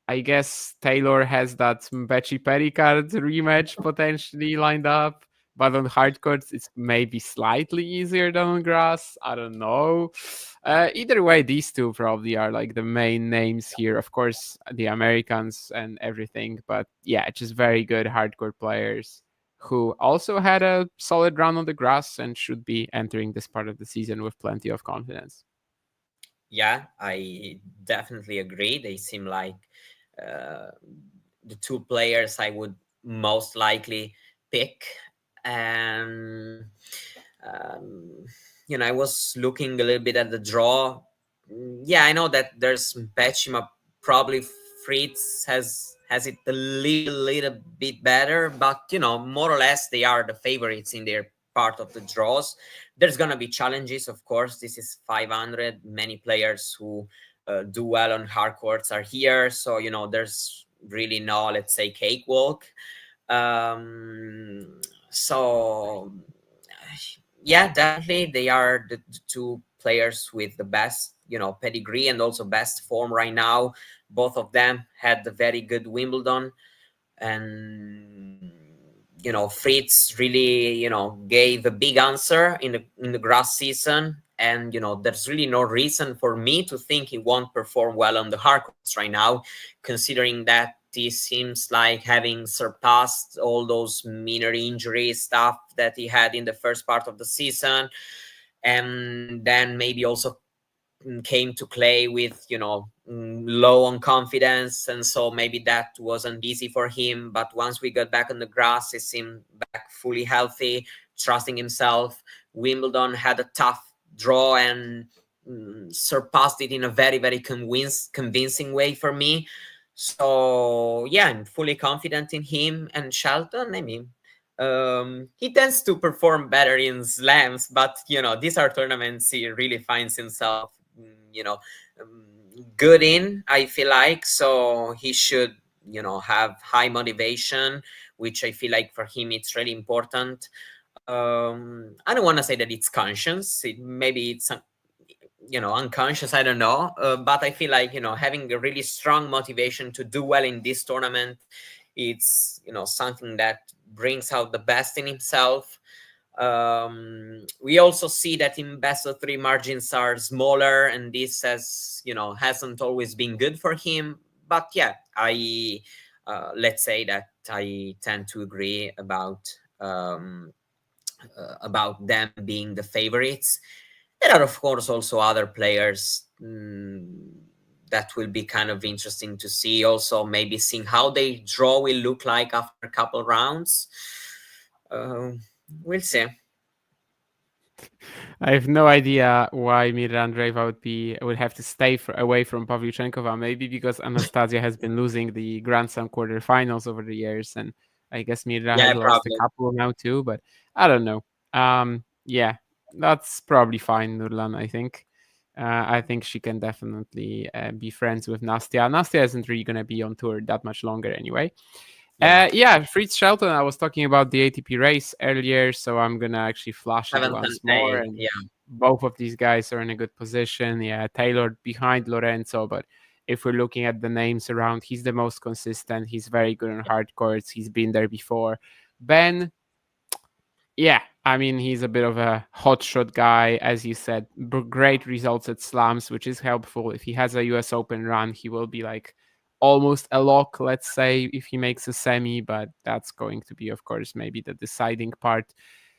I guess Taylor has that Mbechi Pericard rematch potentially lined up, but on hard courts it's maybe slightly easier than on grass. I don't know. Either way, these two probably are like the main names here. Of course, the Americans and everything, but yeah, just very good hardcore players who also had a solid run on the grass and should be entering this part of the season with plenty of confidence. Yeah, I definitely agree. They seem like the two players I would most likely pick. And I was looking a little bit at the draw. Yeah, I know that there's Pechima, probably Fritz has it a little bit better, but more or less they are the favorites in their part of the draws. There's gonna be challenges, of course. This is 500. Many players who do well on hard courts are here, so there's really no, let's say, cakewalk. So yeah, definitely they are the two players with the best pedigree and also best form right now. Both of them had the very good Wimbledon, and Fritz really gave a big answer in the grass season. And there's really no reason for me to think he won't perform well on the hard courts right now, considering that he seems like having surpassed all those minor injury stuff that he had in the first part of the season, and then maybe also came to clay with low on confidence, and so maybe that wasn't easy for him. But once we got back on the grass, he seemed back fully healthy, trusting himself. Wimbledon had a tough draw and surpassed it in a very, very convincing way for me. So yeah, I'm fully confident in him. And Shelton, I mean, he tends to perform better in slams, but these are tournaments he really finds himself good in, I feel like. So he should have high motivation, which I feel like for him it's really important. I don't want to say that it's conscious. Maybe it's unconscious, I don't know, but I feel like having a really strong motivation to do well in this tournament, it's something that brings out the best in himself. We also see that in best of three margins are smaller, and this hasn't always been good for him. But yeah, I let's say that I tend to agree about them being the favorites. There are, of course, also other players that will be kind of interesting to see. Also, maybe seeing how they draw will look like after a couple rounds. We'll see. I have no idea why Mira Andreeva would have to stay away from Pavlyuchenkova. Maybe because Anastasia has been losing the Grand Slam quarterfinals over the years, and I guess Mira has lost a couple now too. But I don't know. Yeah, that's probably fine, Nurlan. I think she can definitely be friends with Nastia. Nastia isn't really going to be on tour that much longer anyway. Yeah, Fritz Shelton, I was talking about the ATP race earlier, so I'm going to actually flash it once more. And both of these guys are in a good position. Yeah, Taylor behind Lorenzo, but if we're looking at the names around, he's the most consistent. He's very good on hard courts. He's been there before. Ben, yeah, I mean, he's a bit of a hotshot guy, as you said. Great results at slams, which is helpful. If he has a US Open run, he will be like almost a lock, let's say, if he makes a semi, but that's going to be, of course, maybe the deciding part.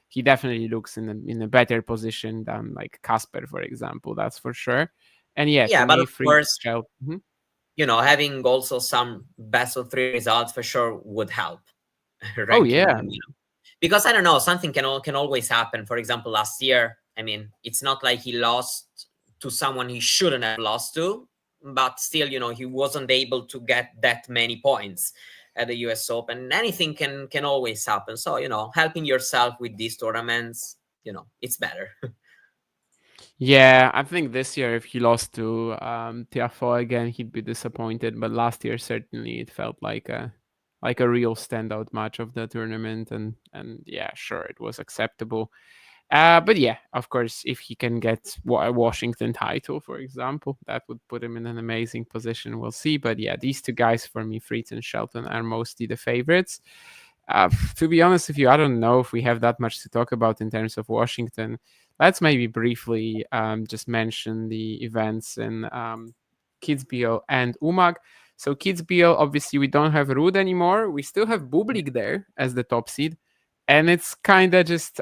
He definitely looks in a better position than like Casper, for example. That's for sure. And yeah, Yeah, to but me, of course, Shelton. Having also some best of 3 results for sure would help. Oh yeah. Because I don't know, something can always happen. For example, last year, I mean, it's not like he lost to someone he shouldn't have lost to, but still, he wasn't able to get that many points at the US Open. Anything can always happen. So, helping yourself with these tournaments, it's better. Yeah, I think this year if he lost to Tiafoe again, he'd be disappointed. But last year certainly it felt like a real standout match of the tournament, and yeah, sure, it was acceptable. But yeah, of course, if he can get a Washington title, for example, that would put him in an amazing position. We'll see. But yeah, these two guys for me, Fritz and Shelton, are mostly the favorites. To be honest with you, I don't know if we have that much to talk about in terms of Washington. Let's maybe briefly just mention the events in Kitzbühel and Umag. So Kitzbühel, obviously, we don't have Rune anymore. We still have Bublik there as the top seed. And it's kind of just,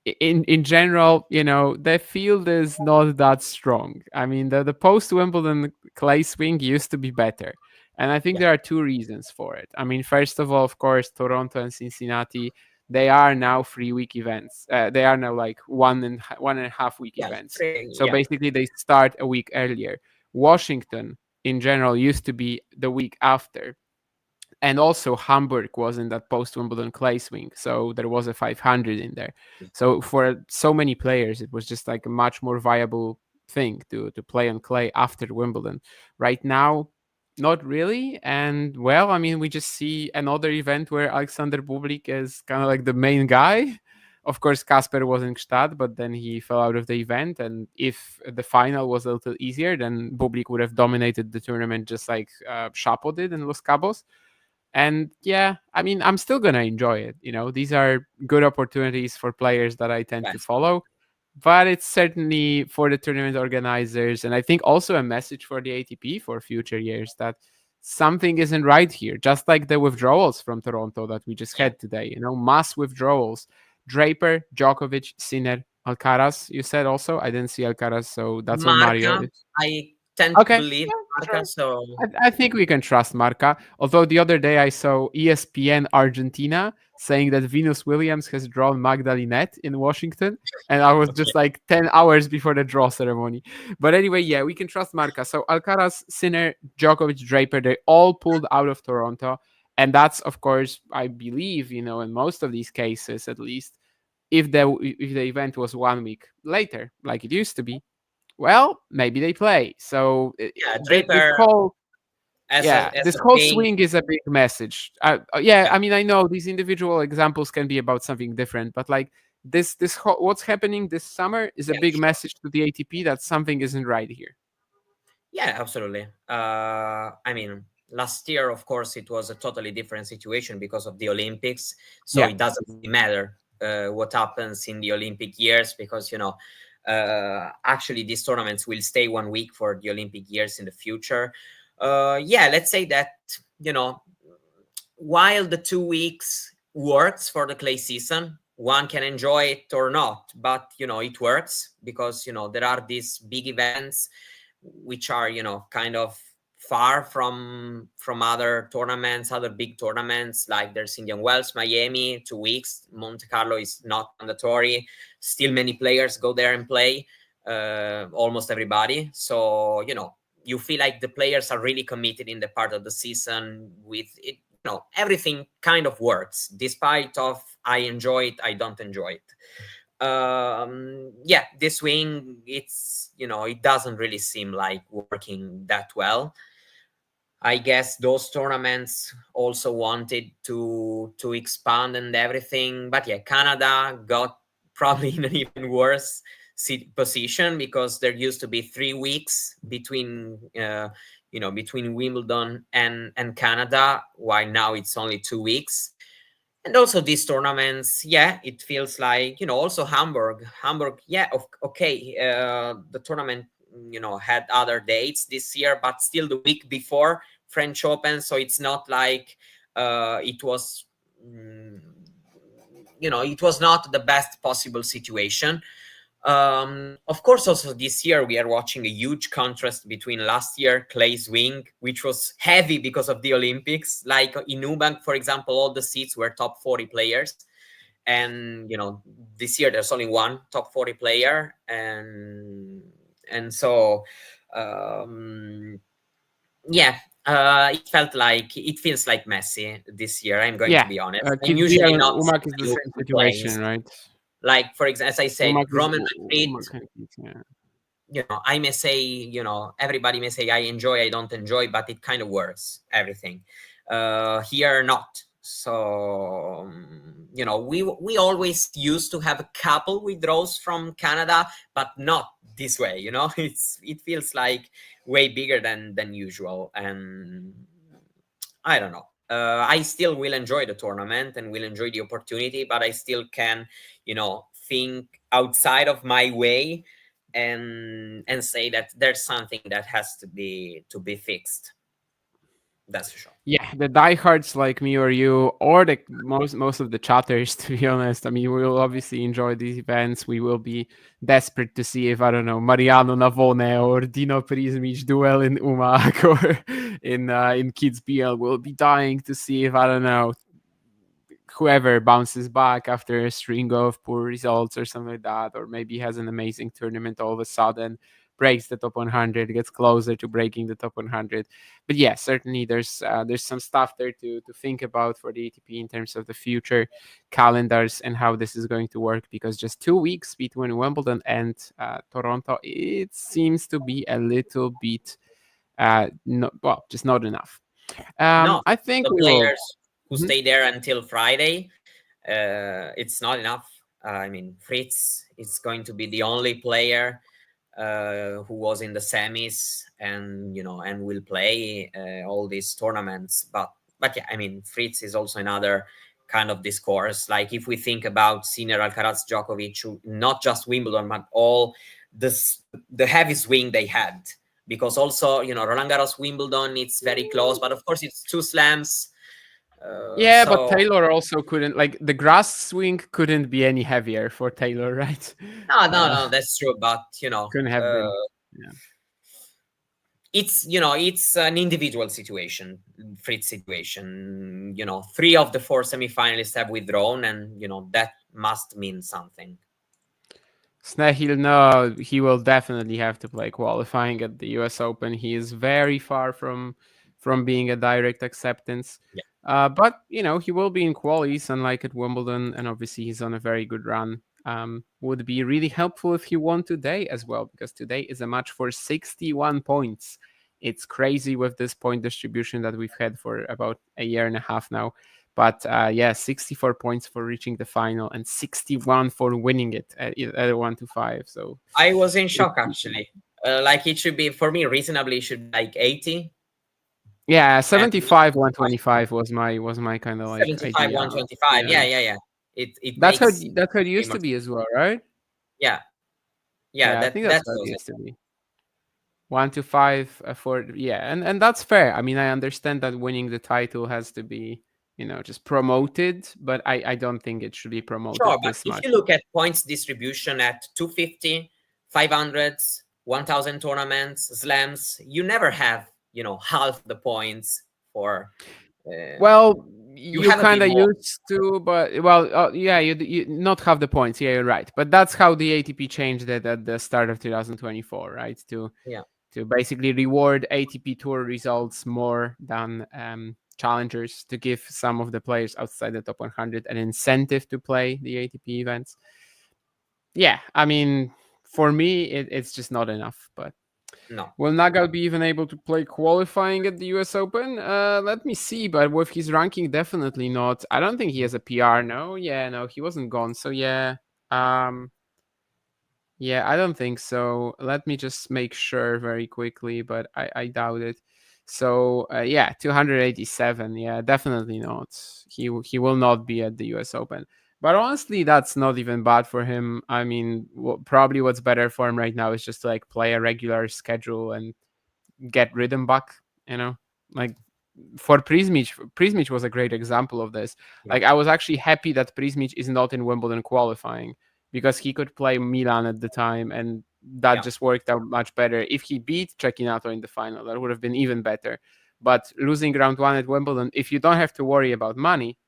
in general, the field is not that strong. I mean, the post-Wimbledon clay swing used to be better. And I think there are two reasons for it. I mean, first of all, of course, Toronto and Cincinnati, they are now 3-week events. They are now like 1.5 week events. So basically they start a week earlier. Washington in general used to be the week after. And also Hamburg was in that post-Wimbledon clay swing. So there was a 500 in there. So for so many players, it was just like a much more viable thing to play on clay after Wimbledon. Right now, not really. And well, I mean, we just see another event where Alexander Bublik is kind of like the main guy. Of course, Casper was in Gstaad, but then he fell out of the event. And if the final was a little easier, then Bublik would have dominated the tournament just like Shapo did in Los Cabos. And yeah, I mean, I'm still going to enjoy it. These are good opportunities for players that I tend to follow. But it's certainly for the tournament organizers, and I think also a message for the ATP for future years that something isn't right here. Just like the withdrawals from Toronto that we just had today, mass withdrawals. Draper, Djokovic, Sinner, Alcaraz. You said also. I didn't see Alcaraz, so that's on Mario. I tend to believe Marca, so I think we can trust Marca. Although the other day I saw ESPN Argentina saying that Venus Williams has drawn Magdalinette in Washington, and I was just like 10 hours before the draw ceremony. But anyway, yeah, we can trust Marca. So Alcaraz, Sinner, Djokovic, Draper, they all pulled out of Toronto. And that's, of course, I believe, in most of these cases, at least, if the event was 1 week later, like it used to be, well, maybe they play. So Draper, this whole swing is a big message. I mean, I know these individual examples can be about something different, but like this what's happening this summer is a big message to the ATP that something isn't right here. Yeah, absolutely. I mean, last year, of course, it was a totally different situation because of the Olympics. So it doesn't really matter what happens in the Olympic years because, actually these tournaments will stay 1 week for the Olympic years in the future. Let's say that, while the 2 weeks works for the clay season, one can enjoy it or not, but, it works because, there are these big events which are, kind of far from other tournaments, other big tournaments, like there's Indian Wells, Miami, 2 weeks. Monte Carlo is not mandatory. Still many players go there and play, almost everybody. So, you feel like the players are really committed in the part of the season with it. Everything kind of works, despite of I enjoy it, I don't enjoy it. This swing, it's, it doesn't really seem like working that well. I guess those tournaments also wanted to expand and everything. But Canada got probably in an even worse position because there used to be 3 weeks between, between Wimbledon and Canada, while now it's only 2 weeks. And also these tournaments, it feels like, also Hamburg, okay. The tournament, had other dates this year, but still the week before French Open, so it's not like it was, it was not the best possible situation. Of course, also this year we are watching a huge contrast between last year Clay's wing, which was heavy because of the Olympics. Like in Nubank, for example, all the seats were top 40 players. And, this year there's only one top 40 player. And so, it feels like Messi this year. I'm going to be honest. I'm usually not Umak is the same situation, right? Like, for example, as I said, Roman Madrid, yeah. I may say, everybody may say I don't enjoy, but it kind of works, everything. Here, not. So, we always used to have a couple withdrawals from Canada, but not this way, it feels like way bigger than usual. And I don't know. I still will enjoy the tournament and will enjoy the opportunity, but I still can, think outside of my way and say that there's something that has to be fixed. That's for sure. Yeah, the diehards like me or you, or the most of the chatters, to be honest. I mean, we will obviously enjoy these events. We will be desperate to see if, I don't know, Mariano Navone or Dino Prismic duel in Umak or in Kids BL. We'll be dying to see if, I don't know, whoever bounces back after a string of poor results or something like that, or maybe has an amazing tournament all of a sudden, breaks the top 100, gets closer to breaking the top 100. But yeah, certainly there's some stuff there to think about for the ATP in terms of the future calendars and how this is going to work, because just 2 weeks between Wimbledon and Toronto, it seems to be a little bit just not enough. I think the players who stay there until Friday, it's not enough. I mean, Fritz is going to be the only player who was in the semis and will play all these tournaments. But yeah, I mean, Fritz is also another kind of discourse. Like if we think about Sinner, Alcaraz, Djokovic, not just Wimbledon, but all the heavy swing they had, because also Roland Garros, Wimbledon, it's very close, but of course it's 2 slams. But Taylor also couldn't, like, the grass swing couldn't be any heavier for Taylor, right? No, that's true. But couldn't have been. Yeah. It's an individual situation, Fritz situation. 3 of the 4 semifinalists have withdrawn, and that must mean something. Snehil, no, he will definitely have to play qualifying at the US Open. He is very far from being a direct acceptance. Yeah. But he will be in qualies, unlike at Wimbledon, and obviously he's on a very good run. Would be really helpful if he won today as well, because today is a match for 61 points. It's crazy with this point distribution that we've had for about a year and a half now. But 64 points for reaching the final and 61 for winning it at 1-5. So I was in shock, actually. Like it should be, for me, reasonably, it should be like 80. Yeah, 75, 125 was my kind of like 75, idea. 125. Yeah. That's how it used to be as well, right? Yeah. I think that's how it used to be. 1-5 for and that's fair. I mean, I understand that winning the title has to be just promoted, but I don't think it should be promoted. Sure, but this much. If you look at points distribution at 250, 500s, 1000 tournaments, slams, you never have half the points for. You kind of used to, but you not have the points. Yeah, you're right. But that's how the ATP changed it at the start of 2024, right? To basically reward ATP Tour results more than challengers, to give some of the players outside the top 100 an incentive to play the ATP events. Yeah, I mean, for me, it's just not enough. But no. Will Nagal be even able to play qualifying at the US Open? Let me see, but with his ranking, definitely not. I don't think he has a PR, no? Yeah, no, he wasn't gone. So yeah, I don't think so. Let me just make sure very quickly, but I doubt it. So 287. Yeah, definitely not. He will not be at the US Open. But honestly, that's not even bad for him. I mean, probably what's better for him right now is just to play a regular schedule and get rhythm back. like for Prismic was a great example of this. Like I was actually happy that Prismic is not in Wimbledon qualifying because he could play Milan at the time, and that just worked out much better. If he beat Cecchinato in the final, that would have been even better. But losing round 1 at Wimbledon, if you don't have to worry about money,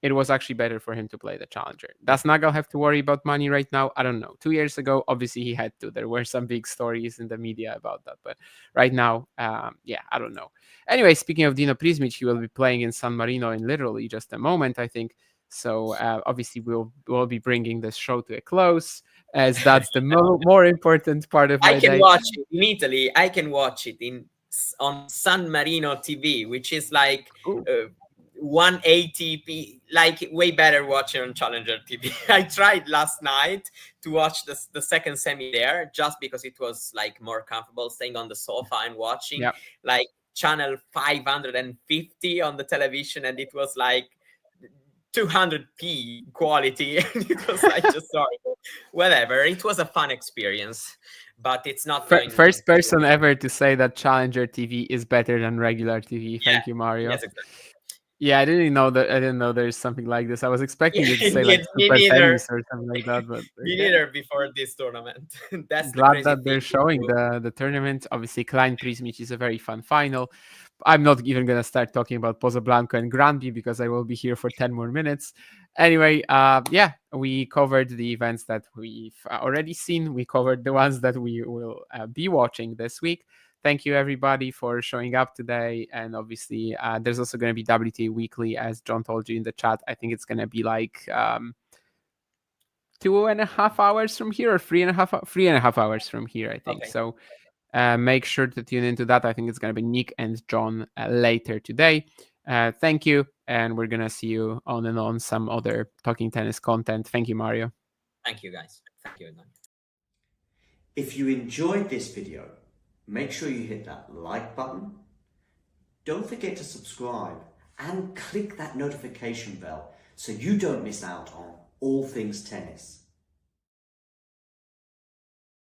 it was actually better for him to play the challenger. Does Nagel have to worry about money right now? I don't know. 2 years ago, obviously he had to. There were some big stories in the media about that. But right now, I don't know. Anyway, speaking of Dino Prismic, he will be playing in San Marino in literally just a moment, I think. So obviously we'll be bringing this show to a close, as that's the more important part of my day. I can watch it in Italy. I can watch it on San Marino TV, which is like 1 ATP, like way better watching on Challenger TV. I tried last night to watch the second semi there, just because it was like more comfortable staying on the sofa and watching like channel 550 on the television, and it was like 200p quality, and it was like just sorry, whatever. It was a fun experience, but it's not first person ever to say that Challenger TV is better than regular TV. Thank you, Mario. Yes, exactly. Yeah, I didn't know there's something like this. I was expecting you to say like Super Tennis or something like that, but me neither before this tournament. That's glad that they're showing the tournament. Obviously, Klein Prismic is a very fun final. I'm not even gonna start talking about Pozoblanco and Granby because I will be here for 10 more minutes. Anyway, we covered the events that we've already seen. We covered the ones that we will be watching this week. Thank you, everybody, for showing up today. And obviously, there's also going to be WTA Weekly, as John told you in the chat. I think it's going to be like 2.5 hours from here, or 3.5 hours from here, I think. Okay. So make sure to tune into that. I think it's going to be Nick and John later today. Thank you. And we're going to see you on some other Talking Tennis content. Thank you, Mario. Thank you, guys. Thank you. If you enjoyed this video, make sure you hit that like button. Don't forget to subscribe and click that notification bell so you don't miss out on all things tennis.